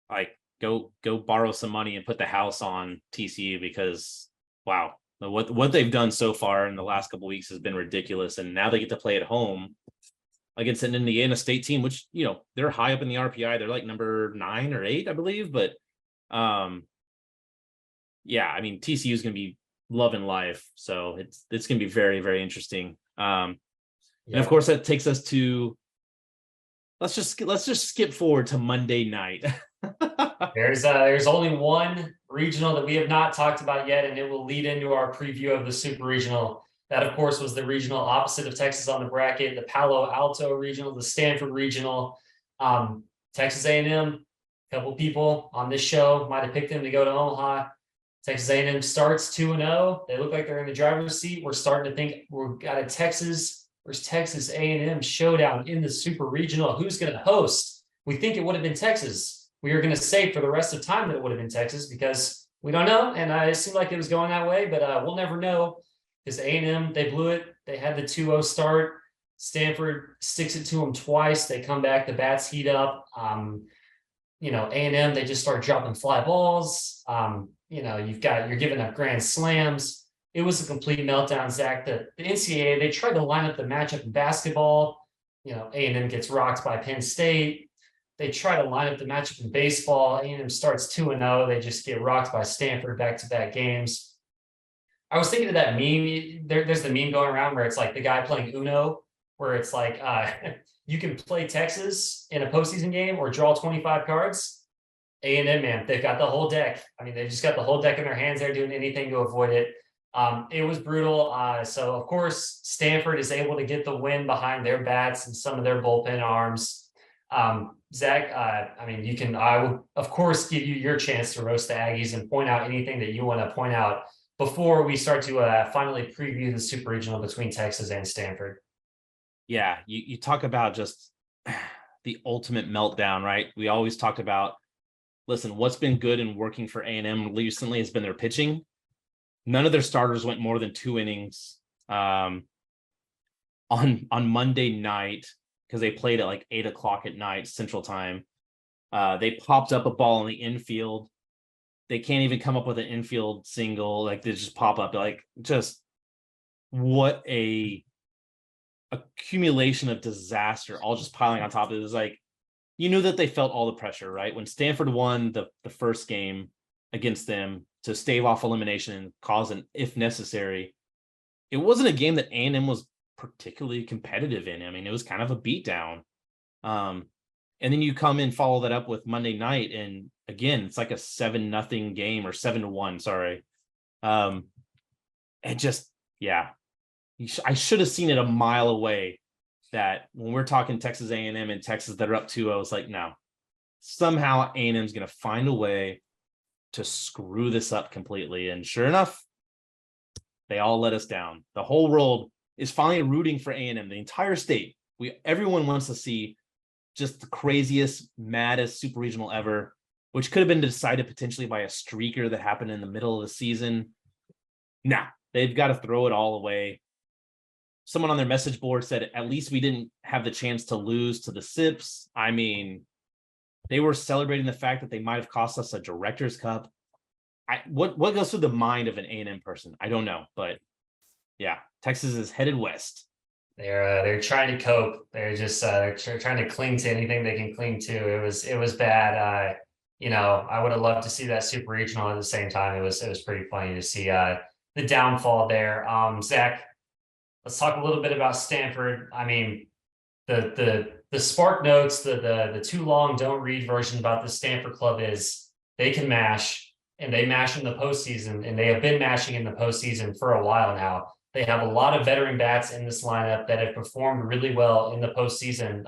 like go borrow some money and put the house on TCU, because wow, what they've done so far in the last couple of weeks has been ridiculous. And now they get to play at home against an Indiana State team, which, you know, they're high up in the RPI. They're like number 9 or 8, I believe. But yeah, I mean, TCU is going to be loving life. So it's going to be very, very interesting. And of course, that takes us to let's just skip forward to Monday night. There's only one regional that we have not talked about yet, and it will lead into our preview of the super regional. That, of course, was the regional opposite of Texas on the bracket, the Palo Alto regional, the Stanford regional. Texas A&M, a couple people on this show might have picked them to go to Omaha. Texas A&M starts 2-0. They look like they're in the driver's seat. We're starting to think we've got a Texas versus Texas A&M showdown in the super regional. Who's going to host? We think it would have been Texas. We are going to say for the rest of time that it would have been Texas because we don't know. And it seemed like it was going that way, but we'll never know because A&M, they blew it. They had the 2-0 start. Stanford sticks it to them twice. They come back. The bats heat up. A&M, they just start dropping fly balls. You're giving up grand slams. It was a complete meltdown, Zach. The NCAA, they tried to line up the matchup in basketball. A&M gets rocked by Penn State. They try to line up the matchup in baseball. A&M starts 2-0. They just get rocked by Stanford back-to-back games. I was thinking of that meme. There's the meme going around where it's like the guy playing Uno, where it's like you can play Texas in a postseason game or draw 25 cards. A&M, man, they've got the whole deck. I mean, they've just got the whole deck in their hands. They're doing anything to avoid it. It was brutal. So, of course, Stanford is able to get the win behind their bats and some of their bullpen arms. Zach, I will, of course, give you your chance to roast the Aggies and point out anything that you want to point out before we start to finally preview the super regional between Texas and Stanford. Yeah, you talk about just the ultimate meltdown, right? We always talked about, listen, what's been good and working for A&M recently has been their pitching. None of their starters went more than 2 innings on Monday night because they played at like 8:00 at night Central Time. They popped up a ball in the infield. They can't even come up with an infield single. Like they just pop up. Like just what a accumulation of disaster, all just piling on top of it. It was like, you knew that they felt all the pressure, right? When Stanford won the first game against them to stave off elimination and cause an if necessary, it wasn't a game that A&M was particularly competitive in. I mean, it was kind of a beatdown. And then you come and follow that up with Monday night, and again, it's like a 7-0 game or 7-1. Sorry. It just, yeah. I should have seen it a mile away that when we're talking Texas A&M and Texas that are up 2-0, it's like, no, somehow A&M is going to find a way to screw this up completely. And sure enough, they all let us down. The whole world is finally rooting for A&M, the entire state. Everyone wants to see just the craziest, maddest super regional ever, which could have been decided potentially by a streaker that happened in the middle of the season. Nah, they've got to throw it all away. Someone on their message board said, at least we didn't have the chance to lose to the Sips. I mean, they were celebrating the fact that they might have cost us a Director's Cup. What goes through the mind of an A&M person? I don't know, but yeah, Texas is headed west. They're trying to cope. They're just trying to cling to anything they can cling to. It was bad. I would have loved to see that super regional at the same time. It was pretty funny to see the downfall there. Zach, let's talk a little bit about Stanford. I mean, the spark notes, the too long don't read version about the Stanford club is they can mash, and they mash in the postseason, and they have been mashing in the postseason for a while now. They have a lot of veteran bats in this lineup that have performed really well in the postseason.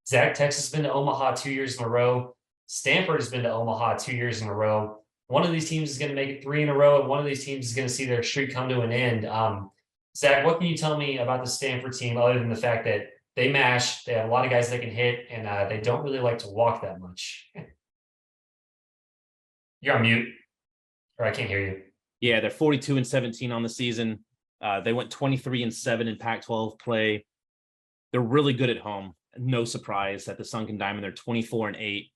Zach, Texas has been to Omaha 2 years in a row. Stanford has been to Omaha 2 years in a row. One of these teams is going to make it 3 in a row, and one of these teams is going to see their streak come to an end. Zach, what can you tell me about the Stanford team other than the fact that they mash, they have a lot of guys they can hit, and they don't really like to walk that much? You're on mute, or I can't hear you. Yeah, they're 42-17 on the season. They went 23-7 in Pac-12 play. They're really good at home. No surprise at the Sunken Diamond. They're 24-8.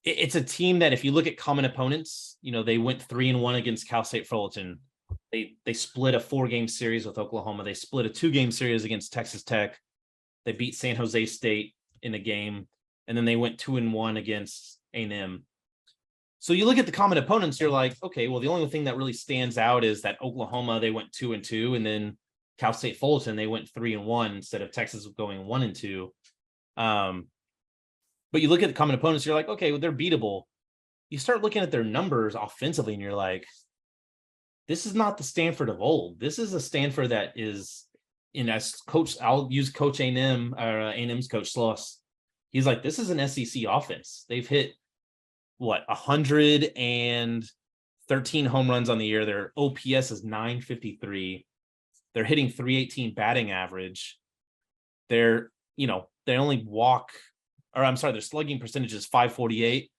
It's a team that, if you look at common opponents, they went 3-1 against Cal State Fullerton. They split a 4-game series with Oklahoma. They split a 2-game series against Texas Tech. They beat San Jose State in a game, and then they went 2-1 against A&M. So you look at the common opponents, you're like, okay, well, the only thing that really stands out is that Oklahoma, they went 2-2, and then Cal State Fullerton, they went 3-1 instead of Texas going 1-2. But you look at the common opponents, you're like, okay, well, they're beatable. You start looking at their numbers offensively, and you're like, this is not the Stanford of old. This is a Stanford that is, as coach, I'll use Coach A&M, A&M's coach Sloss. He's like, this is an SEC offense. They've hit 113 home runs on the year. Their OPS is 953. They're hitting 318 batting average. They're, they only walk, or I'm sorry, their slugging percentage is 548,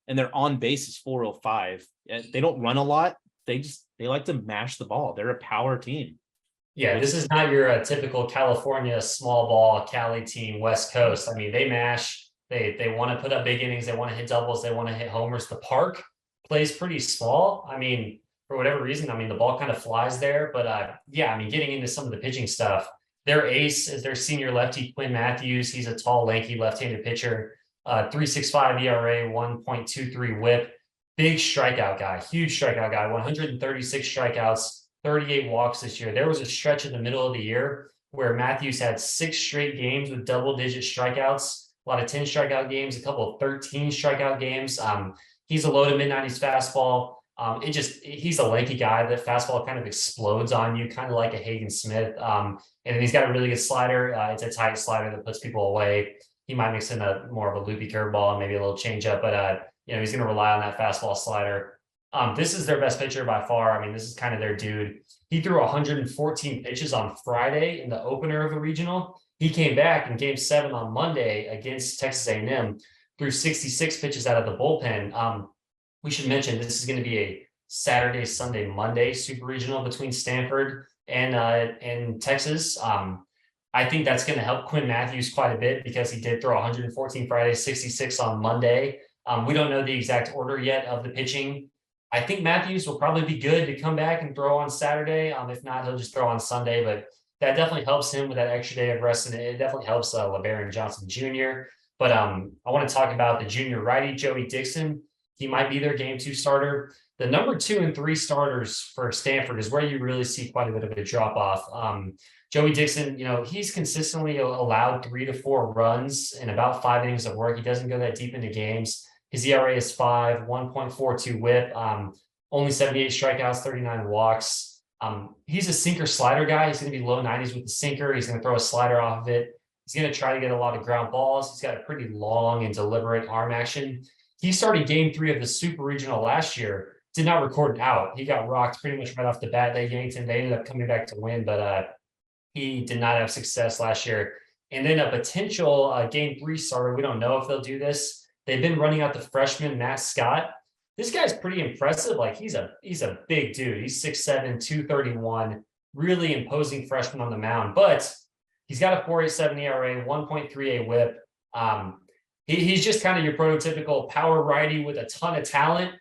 and their on base is 405. They don't run a lot. They like to mash the ball. They're a power team. Yeah, this is not your typical California small ball Cali team, West Coast. I mean, they mash. They want to put up big innings. They want to hit doubles. They want to hit homers. The park plays pretty small. I mean, for whatever reason, I mean, the ball kind of flies there. But yeah, I mean, getting into some of the pitching stuff, their ace is their senior lefty, Quinn Matthews. He's a tall, lanky, left-handed pitcher. 3.65 ERA, 1.23 WHIP. Big strikeout guy, huge strikeout guy. 136 strikeouts, 38 walks this year. There was a stretch in the middle of the year where Matthews had 6 straight games with double-digit strikeouts. A lot of 10 strikeout games, a couple of 13 strikeout games. He's a low to mid-90s fastball. He's a lanky guy. The fastball kind of explodes on you, kind of like a Hagen Smith. And then he's got a really good slider. It's a tight slider that puts people away. He might mix in more of a loopy curveball and maybe a little changeup, but he's going to rely on that fastball slider. This is their best pitcher by far. I mean, this is kind of their dude. He threw 114 pitches on Friday in the opener of the regional. He came back in Game 7 on Monday against Texas A&M, threw 66 pitches out of the bullpen. We should mention this is going to be a Saturday, Sunday, Monday super regional between Stanford and Texas. I think that's going to help Quinn Matthews quite a bit because he did throw 114 Friday, 66 on Monday. We don't know the exact order yet of the pitching. I think Matthews will probably be good to come back and throw on Saturday. If not, he'll just throw on Sunday, but that definitely helps him with that extra day of rest, and it definitely helps LeBaron Johnson Jr. But I want to talk about the junior righty, Joey Dixon. He might be their Game 2 starter. The number 2 and 3 starters for Stanford is where you really see quite a bit of a drop-off. Joey Dixon, he's consistently allowed 3 to 4 runs in about 5 innings of work. He doesn't go that deep into games. His ERA is 5, 1.42 WHIP, only 78 strikeouts, 39 walks. He's a sinker slider guy. He's going to be low 90s with the sinker. He's going to throw a slider off of it. He's going to try to get a lot of ground balls. He's got a pretty long and deliberate arm action. He started Game 3 of the Super Regional last year, did not record an out. He got rocked pretty much right off the bat. They yanked him. They ended up coming back to win, but he did not have success last year. And then a potential Game 3 starter, we don't know if they'll do this. They've been running out the freshman, Matt Scott. This guy's pretty impressive. Like, he's a big dude. He's 6'7", 231, really imposing freshman on the mound. But he's got a 4.87 ERA, 1.38 WHIP. He's just kind of your prototypical power righty with a ton of talent.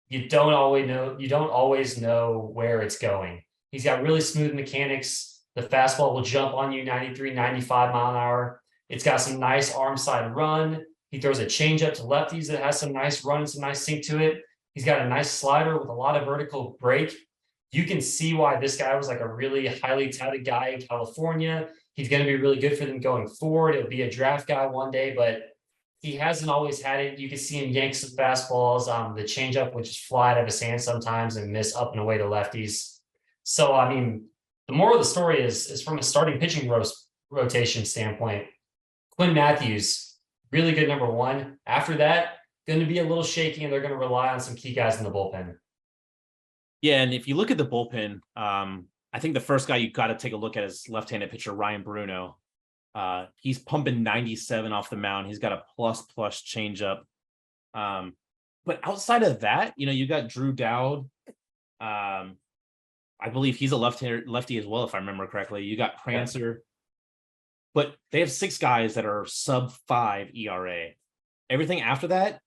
You don't always know where it's going. He's got really smooth mechanics. The fastball will jump on you 93, 95 mile an hour. It's got some nice arm side run. He throws a changeup to lefties that has some nice run and some nice sink to it. He's got a nice slider with a lot of vertical break. You can see why this guy was like a really highly touted guy in California. He's going to be really good for them going forward. It'll be a draft guy one day, but he hasn't always had it. You can see him yank some fastballs. The changeup would just fly out of his hand sometimes and miss up and away to lefties. So, I mean, the moral of the story is from a starting pitching rotation standpoint, Quinn Matthews, really good number 1. After that, going to be a little shaky, and they're going to rely on some key guys in the bullpen. Yeah, and if you look at the bullpen, I think the first guy you got to take a look at is left-handed pitcher Ryan Bruno. He's pumping 97 off the mound. He's got a plus changeup. But outside of that, you got Drew Dowd. I believe he's a lefty as well, if I remember correctly. You got Prancer. Yeah. But they have 6 guys that are sub 5 ERA. Everything after that,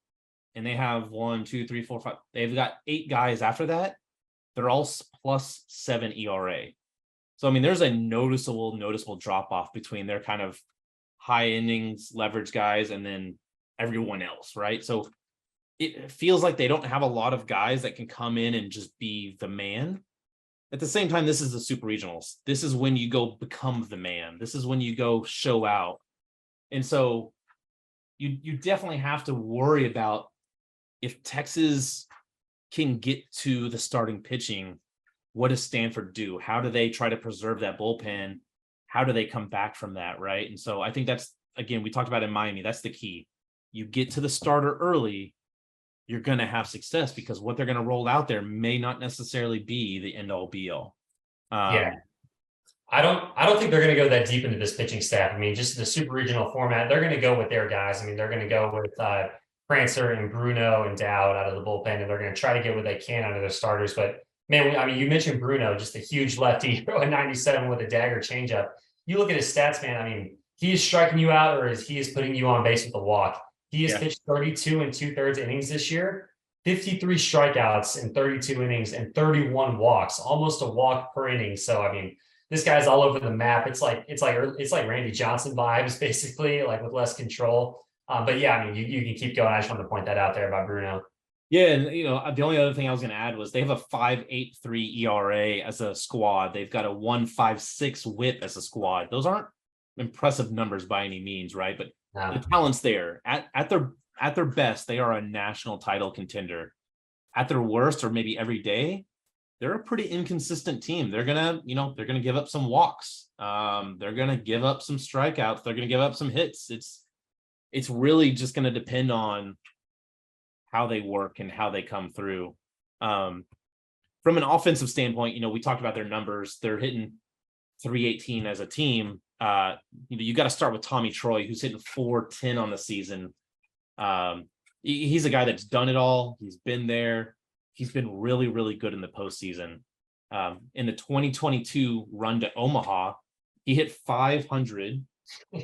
and they have 1, 2, 3, 4, 5. They've got 8 guys after that. They're all plus 7 ERA. So, I mean, there's a noticeable drop off between their kind of high innings leverage guys and then everyone else, right? So it feels like they don't have a lot of guys that can come in and just be the man. At the same time, this is the super regionals. This is when you go become the man. This is when you go show out. And so you definitely have to worry about if Texas can get to the starting pitching. What does Stanford do? How do they try to preserve that bullpen? How do they come back from that, right? And so I think that's, again, we talked about in Miami, that's the key. You get to the starter early, you're going to have success, because what they're going to roll out there may not necessarily be the end all be all. Yeah. I don't think they're going to go that deep into this pitching staff. I mean, just the super regional format, they're going to go with their guys. I mean, they're going to go with Prancer and Bruno and Dowd out of the bullpen, and they're going to try to get what they can out of their starters. But man, I mean, you mentioned Bruno, just a huge lefty, throwing 97 with a dagger changeup. You look at his stats, man. I mean, he is striking you out, or he is putting you on base with a walk. He has pitched 32 and 2/3 innings this year, 53 strikeouts in 32 innings, and 31 walks, almost a walk per inning. So I mean, this guy's all over the map. It's like Randy Johnson vibes, basically, like with less control. But yeah, I mean, you can keep going. I just wanted to point that out there about Bruno. Yeah, and the only other thing I was going to add was they have a 5.83 ERA as a squad. They've got a 1.56 WHIP as a squad. Those aren't impressive numbers by any means, right? But the talent's there. At their best, they are a national title contender. At their worst, or maybe every day, they're a pretty inconsistent team. They're gonna give up some walks. They're gonna give up some strikeouts. They're gonna give up some hits. It's really just gonna depend on how they work and how they come through. From an offensive standpoint, we talked about their numbers. They're hitting 318 as a team. You got to start with Tommy Troy, who's hitting 410 on the season. He's a guy that's done it all. He's been there. He's been really, really good in the postseason. In the 2022 run to Omaha, he hit 500,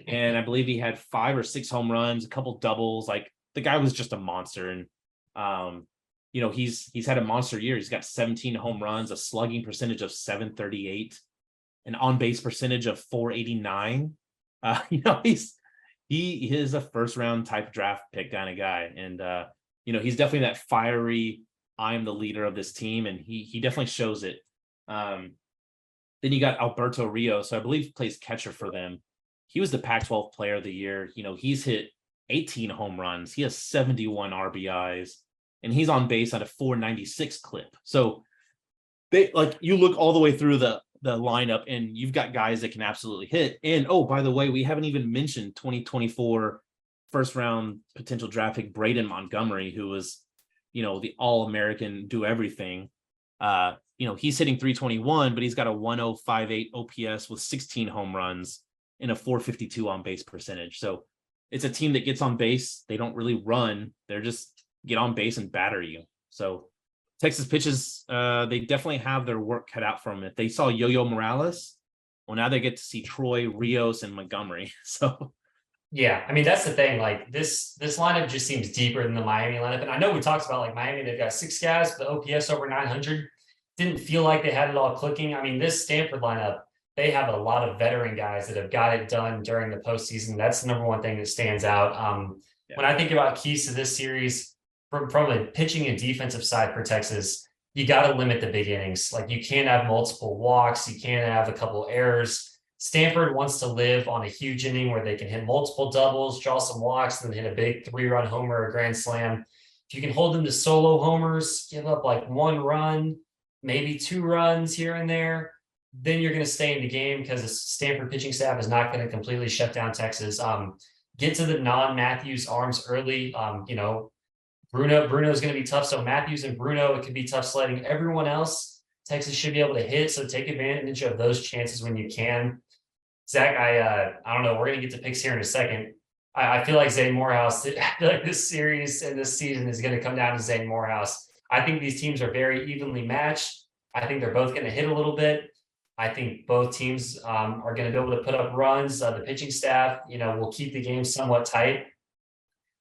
and I believe he had 5 or 6 home runs, a couple doubles. Like, the guy was just a monster. And he's had a monster year. He's got 17 home runs, a slugging percentage of 738, an on-base percentage of 489. He is a first-round type draft pick kind of guy. And he's definitely that fiery, I am the leader of this team, and he definitely shows it. Then you got Alberto Rios, so I believe plays catcher for them. He was the Pac-12 Player of the Year. He's hit 18 home runs. He has 71 RBIs, and he's on base at a 496 clip. So you look all the way through the lineup, and you've got guys that can absolutely hit. And oh, by the way, we haven't even mentioned 2024 first round potential draft pick Braden Montgomery, who was the All-American, do everything. He's hitting 321, but he's got a 1058 OPS with 16 home runs and a 452 on base percentage. So it's a team that gets on base. They don't really run. They're just get on base and batter you. So Texas pitches, they definitely have their work cut out for them. If they saw Yo-Yo Morales, well, now they get to see Troy, Rios, and Montgomery. So yeah, I mean, that's the thing. Like, this lineup just seems deeper than the Miami lineup. And I know we talked about, like, Miami, they've got 6 guys with the OPS over 900. Didn't feel like they had it all clicking. I mean, this Stanford lineup, they have a lot of veteran guys that have got it done during the postseason. That's the number one thing that stands out. When I think about keys to this series, from a pitching and defensive side for Texas, you got to limit the big innings. Like, you can't have multiple walks. You can't have a couple errors. Stanford wants to live on a huge inning where they can hit multiple doubles, draw some walks, and then hit a big 3-run homer or grand slam. If you can hold them to solo homers, give up like 1 run, maybe 2 runs here and there, then you're going to stay in the game, because the Stanford pitching staff is not going to completely shut down Texas. Get to the non-Matthews arms early. Bruno is going to be tough. So Matthews and Bruno, it could be tough sledding. Everyone else, Texas should be able to hit. So take advantage of those chances when you can. Zach, I don't know. We're going to get to picks here in a second. I feel like Zane Morehouse, I feel like this series and this season is going to come down to Zane Morehouse. I think these teams are very evenly matched. I think they're both going to hit a little bit. I think both teams are going to be able to put up runs. The pitching staff, will keep the game somewhat tight.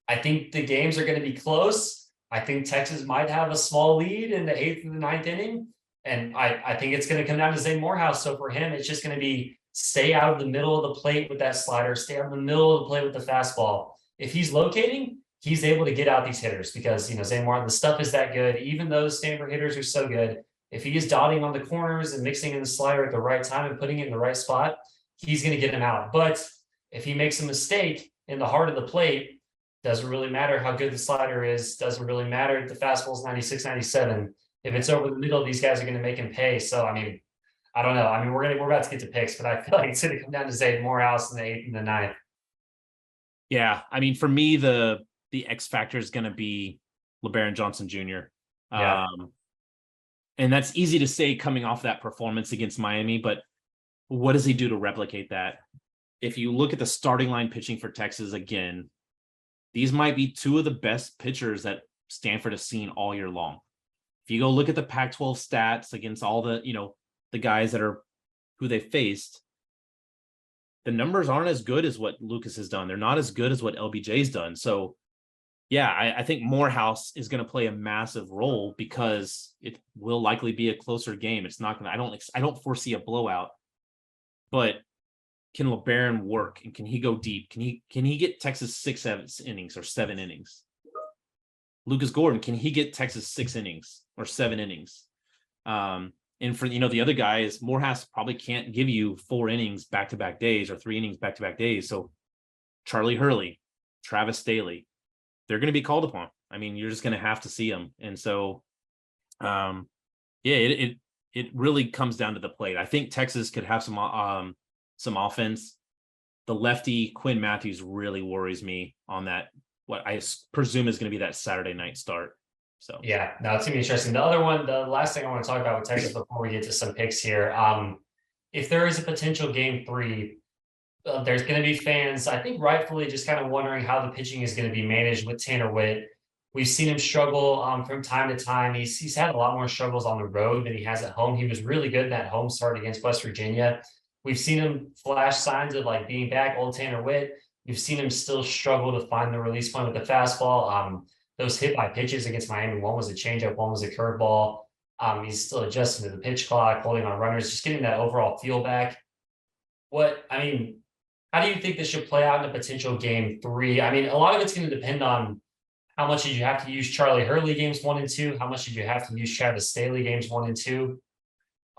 I think the games are going to be close. I think Texas might have a small lead in the 8th and the 9th inning. And I think it's going to come down to Zane Morehouse. So for him, it's just going to be stay out of the middle of the plate with that slider, stay out of the middle of the plate with the fastball. If he's locating, he's able to get out these hitters, because, Zane Morehouse, the stuff is that good. Even though the Stanford hitters are so good, if he is dotting on the corners and mixing in the slider at the right time and putting it in the right spot, he's going to get him out. But if he makes a mistake in the heart of the plate, Doesn't really matter how good the slider is. Doesn't really matter if the fastball's 96, 97. If it's over the middle, these guys are going to make him pay. So, I mean, I don't know. I mean, we're about to get to picks, but I feel like it's going to come down to Zay Morehouse in the 8th and the 9th. Yeah, I mean, for me, the X factor is going to be LeBaron Johnson Jr. Yeah. And that's easy to say coming off that performance against Miami, but what does he do to replicate that? If you look at the starting line pitching for Texas again, these might be two of the best pitchers that Stanford has seen all year long. If you go look at the Pac-12 stats against all the, the guys that are who they faced, the numbers aren't as good as what Lucas has done. They're not as good as what LBJ's done. So yeah, I think Morehouse is going to play a massive role because it will likely be a closer game. It's not going to, I don't foresee a blowout, but can LeBaron work and can he go deep? Can he get Texas 7 innings or 7 innings? Lucas Gordon, can he get Texas 6 innings or 7 innings? And for, the other guy is Morehouse probably can't give you 4 innings back-to-back days or 3 innings back-to-back days. So Charlie Hurley, Travis Staley, they're going to be called upon. I mean, you're just going to have to see them. And so, it really comes down to the plate. I think Texas could have some offense. The lefty Quinn Matthews really worries me on that. What I presume is going to be that Saturday night start. So yeah, no, it's gonna be interesting. The other one, the last thing I want to talk about with Texas before we get to some picks here, if there is a potential game 3, there's going to be fans, I think rightfully just kind of wondering how the pitching is going to be managed with Tanner Witt. We've seen him struggle from time to time. He's had a lot more struggles on the road than he has at home. He was really good in that home start against West Virginia. We've seen him flash signs of like being back, old Tanner Witt. We've seen him still struggle to find the release point with the fastball. Those hit by pitches against Miami, one was a changeup, one was a curveball. He's still adjusting to the pitch clock, holding on runners, just getting that overall feel back. How do you think this should play out in a potential game 3? I mean, a lot of it's going to depend on how much did you have to use Charlie Hurley games 1 and 2? How much did you have to use Travis Staley games 1 and 2?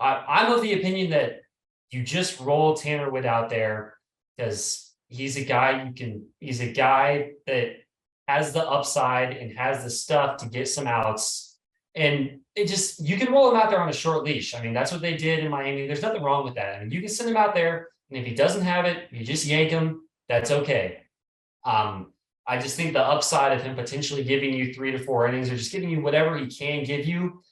I'm of the opinion that you just roll Tanner Witt out there because he's a guy that has the upside and has the stuff to get some outs. And you can roll him out there on a short leash. I mean, that's what they did in Miami. There's nothing wrong with that. I mean, you can send him out there, and if he doesn't have it, you just yank him. That's okay. I just think the upside of him potentially giving you 3 to 4 innings or just giving you whatever he can give you,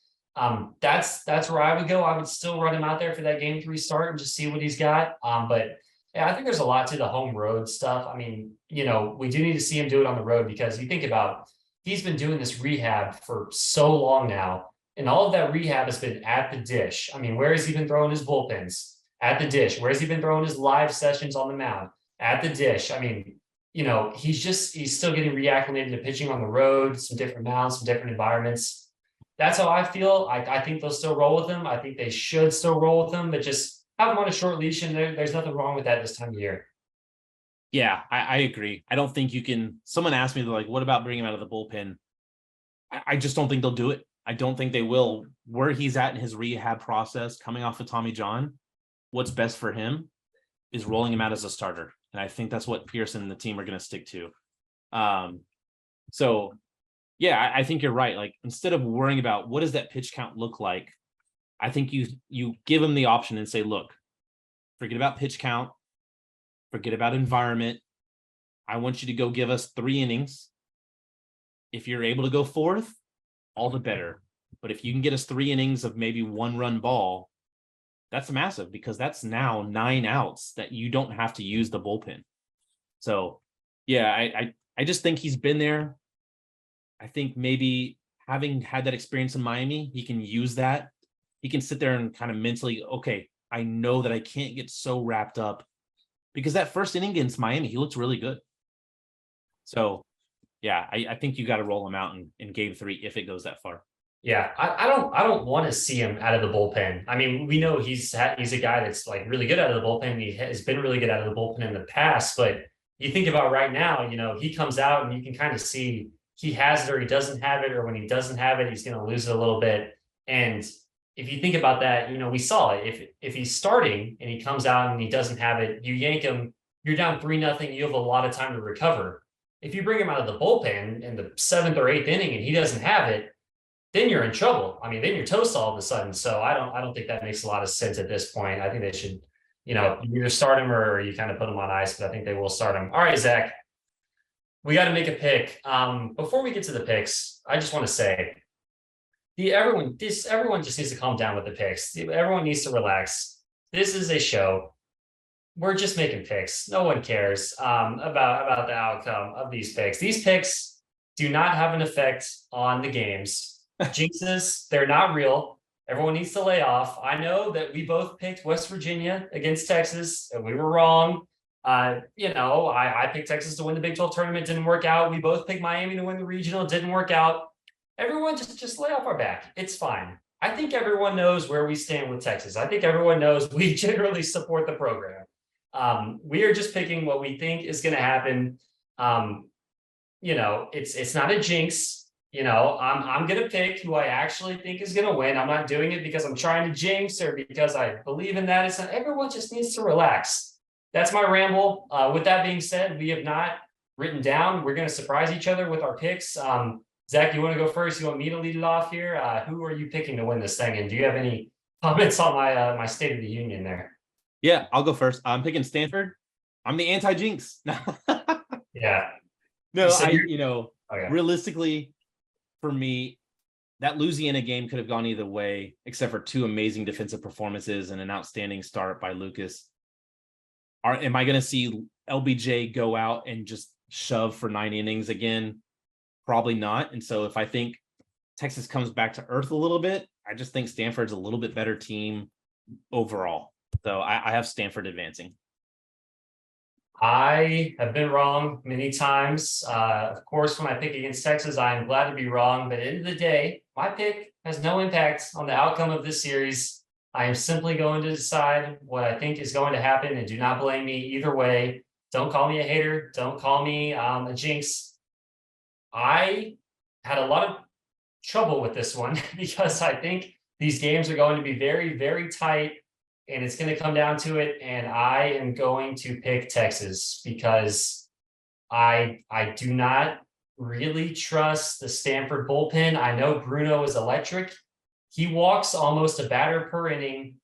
that's where I would go. I would still run him out there for that game 3 start and just see what he's got. But yeah, I think there's a lot to the home road stuff. I mean, we do need to see him do it on the road because you think about he's been doing this rehab for so long now, and all of that rehab has been at the dish. I mean, where has he been throwing his bullpens? At the dish. Where has he been throwing his live sessions on the mound? At the dish. I mean, he's still getting reacclimated to pitching on the road, some different mounds, some different environments. That's how I feel. I think they'll still roll with him. I think they should still roll with him, but just have him on a short leash, and there's nothing wrong with that this time of year. Yeah, I agree. I don't think you can. Someone asked me, like, what about bringing him out of the bullpen? I just don't think they'll do it. I don't think they will. Where he's at in his rehab process, coming off of Tommy John, what's best for him is rolling him out as a starter. And I think that's what Pearson and the team are going to stick to. So, yeah, I think you're right. Like, instead of worrying about what does that pitch count look like, I think you give him the option and say, look, forget about pitch count, forget about environment. I want you to go give us 3 innings. If you're able to go 4th, all the better. But if you can get us 3 innings of maybe 1-run ball, that's massive because that's now 9 outs that you don't have to use the bullpen. So, yeah, I just think he's been there. I think maybe having had that experience in Miami, he can use that. He can sit there and kind of mentally, okay, I know that I can't get so wrapped up because that first inning against Miami, he looked really good. So, yeah, I think you got to roll him out in game 3 if it goes that far. Yeah, I don't want to see him out of the bullpen. I mean, we know he's a guy that's like really good out of the bullpen. He has been really good out of the bullpen in the past, but you think about right now, he comes out and you can kind of see he has it or he doesn't have it, or when he doesn't have it, he's going to lose it a little bit. And if you think about that, we saw it. If he's starting and he comes out and he doesn't have it, you yank him, you're down 3-0. You have a lot of time to recover. If you bring him out of the bullpen in the 7th or 8th inning and he doesn't have it, then you're in trouble. I mean, then you're toast all of a sudden. So I don't think that makes a lot of sense at this point. I think they should, you either start him or you kind of put him on ice, but I think they will start him. All right, Zach, we got to make a pick. Before we get to the picks, I just want to say, everyone just needs to calm down with the picks. Everyone needs to relax. This is a show. We're just making picks. No one cares about the outcome of these picks. These picks do not have an effect on the games. Jinxes, they're not real. Everyone needs to lay off. I know that we both picked West Virginia against Texas, and we were wrong. I picked Texas to win the Big 12 tournament. Didn't work out. We both picked Miami to win the regional. Didn't work out. Everyone just lay off our back. It's fine. I think everyone knows where we stand with Texas. I think everyone knows we generally support the program. We are just picking what we think is going to happen. It's not a jinx. I'm going to pick who I actually think is going to win. I'm not doing it because I'm trying to jinx or because I believe in that. It's not, everyone just needs to relax. That's my ramble. With that being said, we have not written down. We're going to surprise each other with our picks. Zach, you want to go first? You want me to lead it off here? Who are you picking to win this thing? And do you have any comments on my State of the Union there? Yeah, I'll go first. I'm picking Stanford. I'm the anti-jinx. Yeah. No, Okay. Realistically, for me, that Louisiana game could have gone either way, except for 2 amazing defensive performances and an outstanding start by Lucas. Am I going to see LBJ go out and just shove for 9 innings again? Probably not. And so if I think Texas comes back to earth a little bit, I just think Stanford's a little bit better team overall. So I have Stanford advancing. I have been wrong many times. Of course, when I pick against Texas, I am glad to be wrong. But at the end of the day, my pick has no impact on the outcome of this series. I am simply going to decide what I think is going to happen, and do not blame me either way. Don't call me a hater. Don't call me a jinx. I had a lot of trouble with this one because I think these games are going to be very, very tight. And it's going to come down to it. And I am going to pick Texas because I do not really trust the Stanford bullpen. I know Bruno is electric. He walks almost a batter per inning.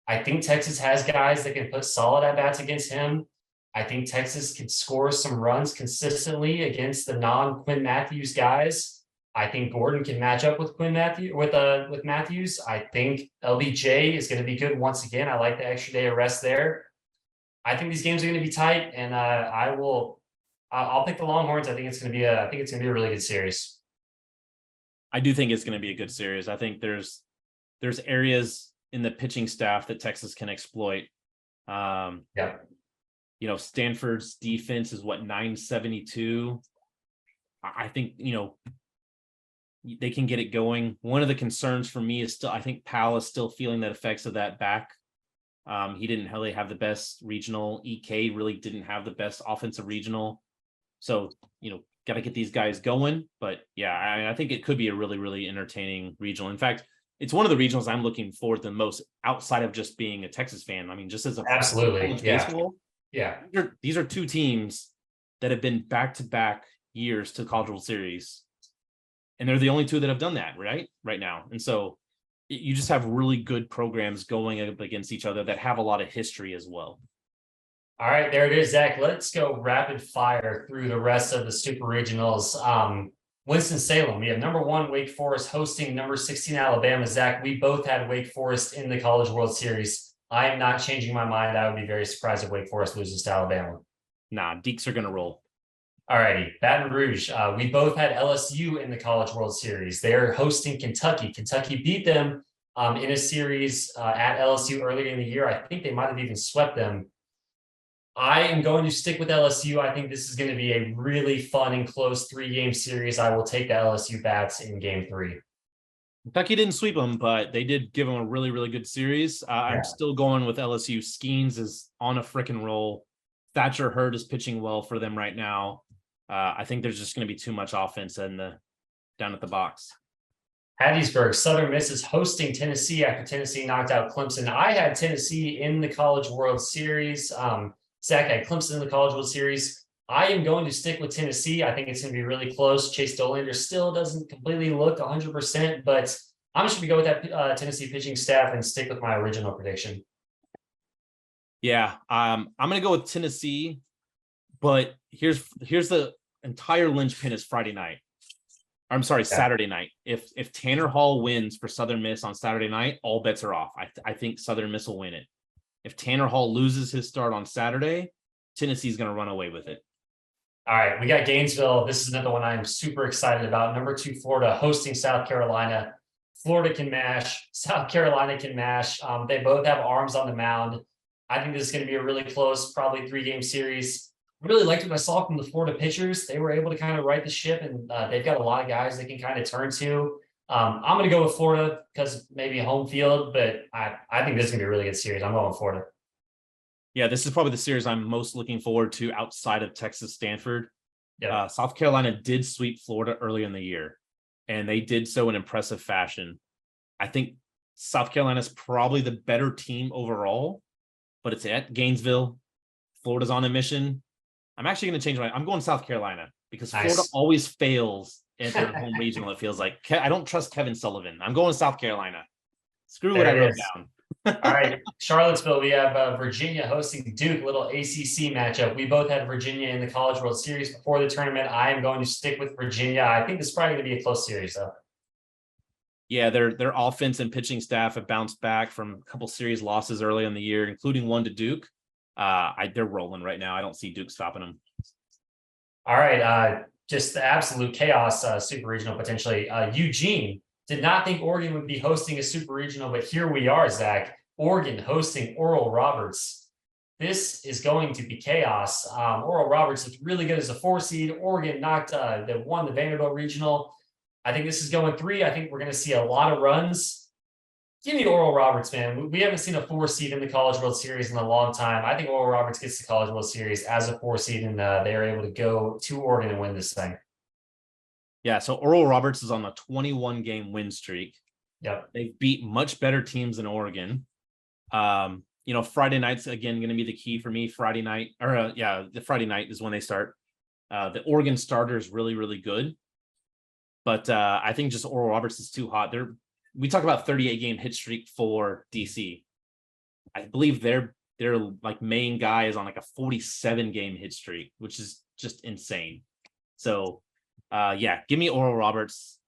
I think Texas has guys that can put solid at-bats against him. I think Texas can score some runs consistently against the non-Quinn Matthews guys. I think Gordon can match up with with Matthews. I think LBJ is going to be good once again. I like the extra day of rest there. I think these games are going to be tight, and I'll pick the Longhorns. I think it's going to be a really good series. I do think it's going to be a good series. I think there's areas in the pitching staff that Texas can exploit. Yeah. Stanford's defense is 972. I think, they can get it going. One of the concerns for me is still, I think Palo is still feeling the effects of that back. He didn't really have the best regional. EK really didn't have the best offensive regional. So, got to get these guys going. But yeah, I think it could be a really, really entertaining regional. In fact, it's one of the regionals I'm looking forward to the most outside of just being a Texas fan. I mean, just as a absolutely, yeah. Baseball, yeah. These are 2 teams that have been back-to-back years to the College World Series. And they're the only 2 that have done that right now. And so you just have really good programs going up against each other that have a lot of history as well. All right, there it is, Zach. Let's go rapid fire through the rest of the super regionals. Winston-Salem, we have number 1 Wake Forest hosting number 16 Alabama. Zach, we both had Wake Forest in the College World Series. I am not changing my mind. I would be very surprised if Wake Forest loses to Alabama. Nah, Deeks are going to roll. All righty, Baton Rouge. We both had LSU in the College World Series. They're hosting Kentucky. Kentucky beat them in a series at LSU earlier in the year. I think they might have even swept them. I am going to stick with LSU. I think this is going to be a really fun and close 3-game series. I will take the LSU bats in game 3. Kentucky didn't sweep them, but they did give them a really, really good series. I'm still going with LSU. Skeens is on a freaking roll. Thatcher Hurd is pitching well for them right now. I think there's just going to be too much offense down at the box. Hattiesburg, Southern Miss is hosting Tennessee after Tennessee knocked out Clemson. I had Tennessee in the College World Series. Zach had Clemson in the College World Series. I am going to stick with Tennessee. I think it's going to be really close. Chase Dolander still doesn't completely look 100%, but I'm just going to go with that Tennessee pitching staff and stick with my original prediction. Yeah, I'm gonna go with Tennessee, but here's the entire linchpin is Friday night. I'm sorry, Saturday night. If Tanner Hall wins for Southern Miss on Saturday night, all bets are off. I think Southern Miss will win it. If Tanner Hall loses his start on Saturday, Tennessee's going to run away with it. All right, we got Gainesville. This is another one I'm super excited about. Number 2, Florida hosting South Carolina. Florida can mash. South Carolina can mash. They both have arms on the mound. I think this is going to be a really close, probably 3-game series. Really liked what I saw from the Florida pitchers. They were able to kind of right the ship, and they've got a lot of guys they can kind of turn to. I'm going to go with Florida because maybe home field, but I think this is going to be a really good series. I'm going with Florida. Yeah, this is probably the series I'm most looking forward to outside of Texas Stanford. Yeah. South Carolina did sweep Florida early in the year, and they did so in impressive fashion. I think South Carolina is probably the better team overall, but it's at Gainesville. Florida's on a mission. I'm actually going to change I'm going South Carolina because Florida always fails at their home regional. It feels like I don't trust Kevin Sullivan. I'm going South Carolina. Screw what I wrote down. All right, Charlottesville, we have Virginia hosting Duke, little ACC matchup. We both had Virginia in the College World Series before the tournament. I am going to stick with Virginia. I think this is probably going to be a close series, though. Yeah, their offense and pitching staff have bounced back from a couple series losses early in the year, including one to Duke. They're rolling right now. I don't see Duke stopping them. All right, just the absolute chaos, super regional potentially. Eugene. Did not think Oregon would be hosting a super regional, but here we are, Zach. Oregon hosting Oral Roberts. This is going to be chaos. Oral Roberts looked really good as a 4 seed. Oregon they won the Vanderbilt regional. I think this is going 3. I think we're going to see a lot of runs. Give me Oral Roberts, man. We haven't seen a 4 seed in the College World Series in a long time. I think Oral Roberts gets the College World Series as a 4 seed, and they are able to go to Oregon and win this thing. Yeah, so Oral Roberts is on a 21-game win streak. Yep. They've beat much better teams than Oregon. Friday night's again going to be the key for me. Friday night, the Friday night is when they start. The Oregon starter is really, really good. But I think just Oral Roberts is too hot. We talk about 38-game hit streak for DC. I believe their like main guy is on like a 47-game hit streak, which is just insane. So give me Oral Roberts.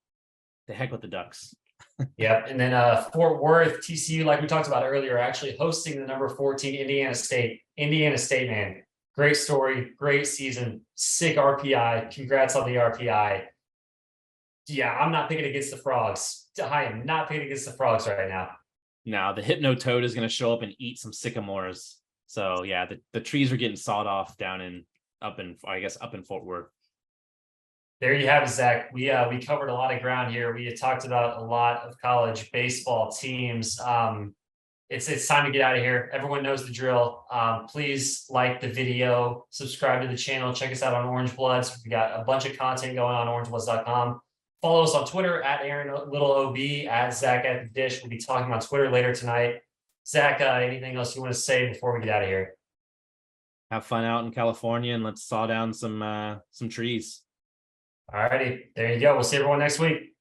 The heck with the Ducks. Yep. And then Fort Worth, TCU, like we talked about earlier, actually hosting the number 14 Indiana State. Indiana State, man. Great story, great season, sick RPI. Congrats on the RPI. Yeah, I'm not picking against the Frogs. I am not picking against the Frogs right now. No, the Hypno Toad is going to show up and eat some sycamores. So yeah, the trees are getting sawed off up in Fort Worth. There you have it, Zach. We covered a lot of ground here. We had talked about a lot of college baseball teams. It's time to get out of here. Everyone knows the drill. Please like the video, subscribe to the channel, check us out on Orange Bloods. We got a bunch of content going on orangebloods.com. Follow us on Twitter at Aaron Little OB, at Zach at the Dish. We'll be talking on Twitter later tonight. Zach, anything else you want to say before we get out of here? Have fun out in California and let's saw down some trees. All righty. There you go. We'll see everyone next week.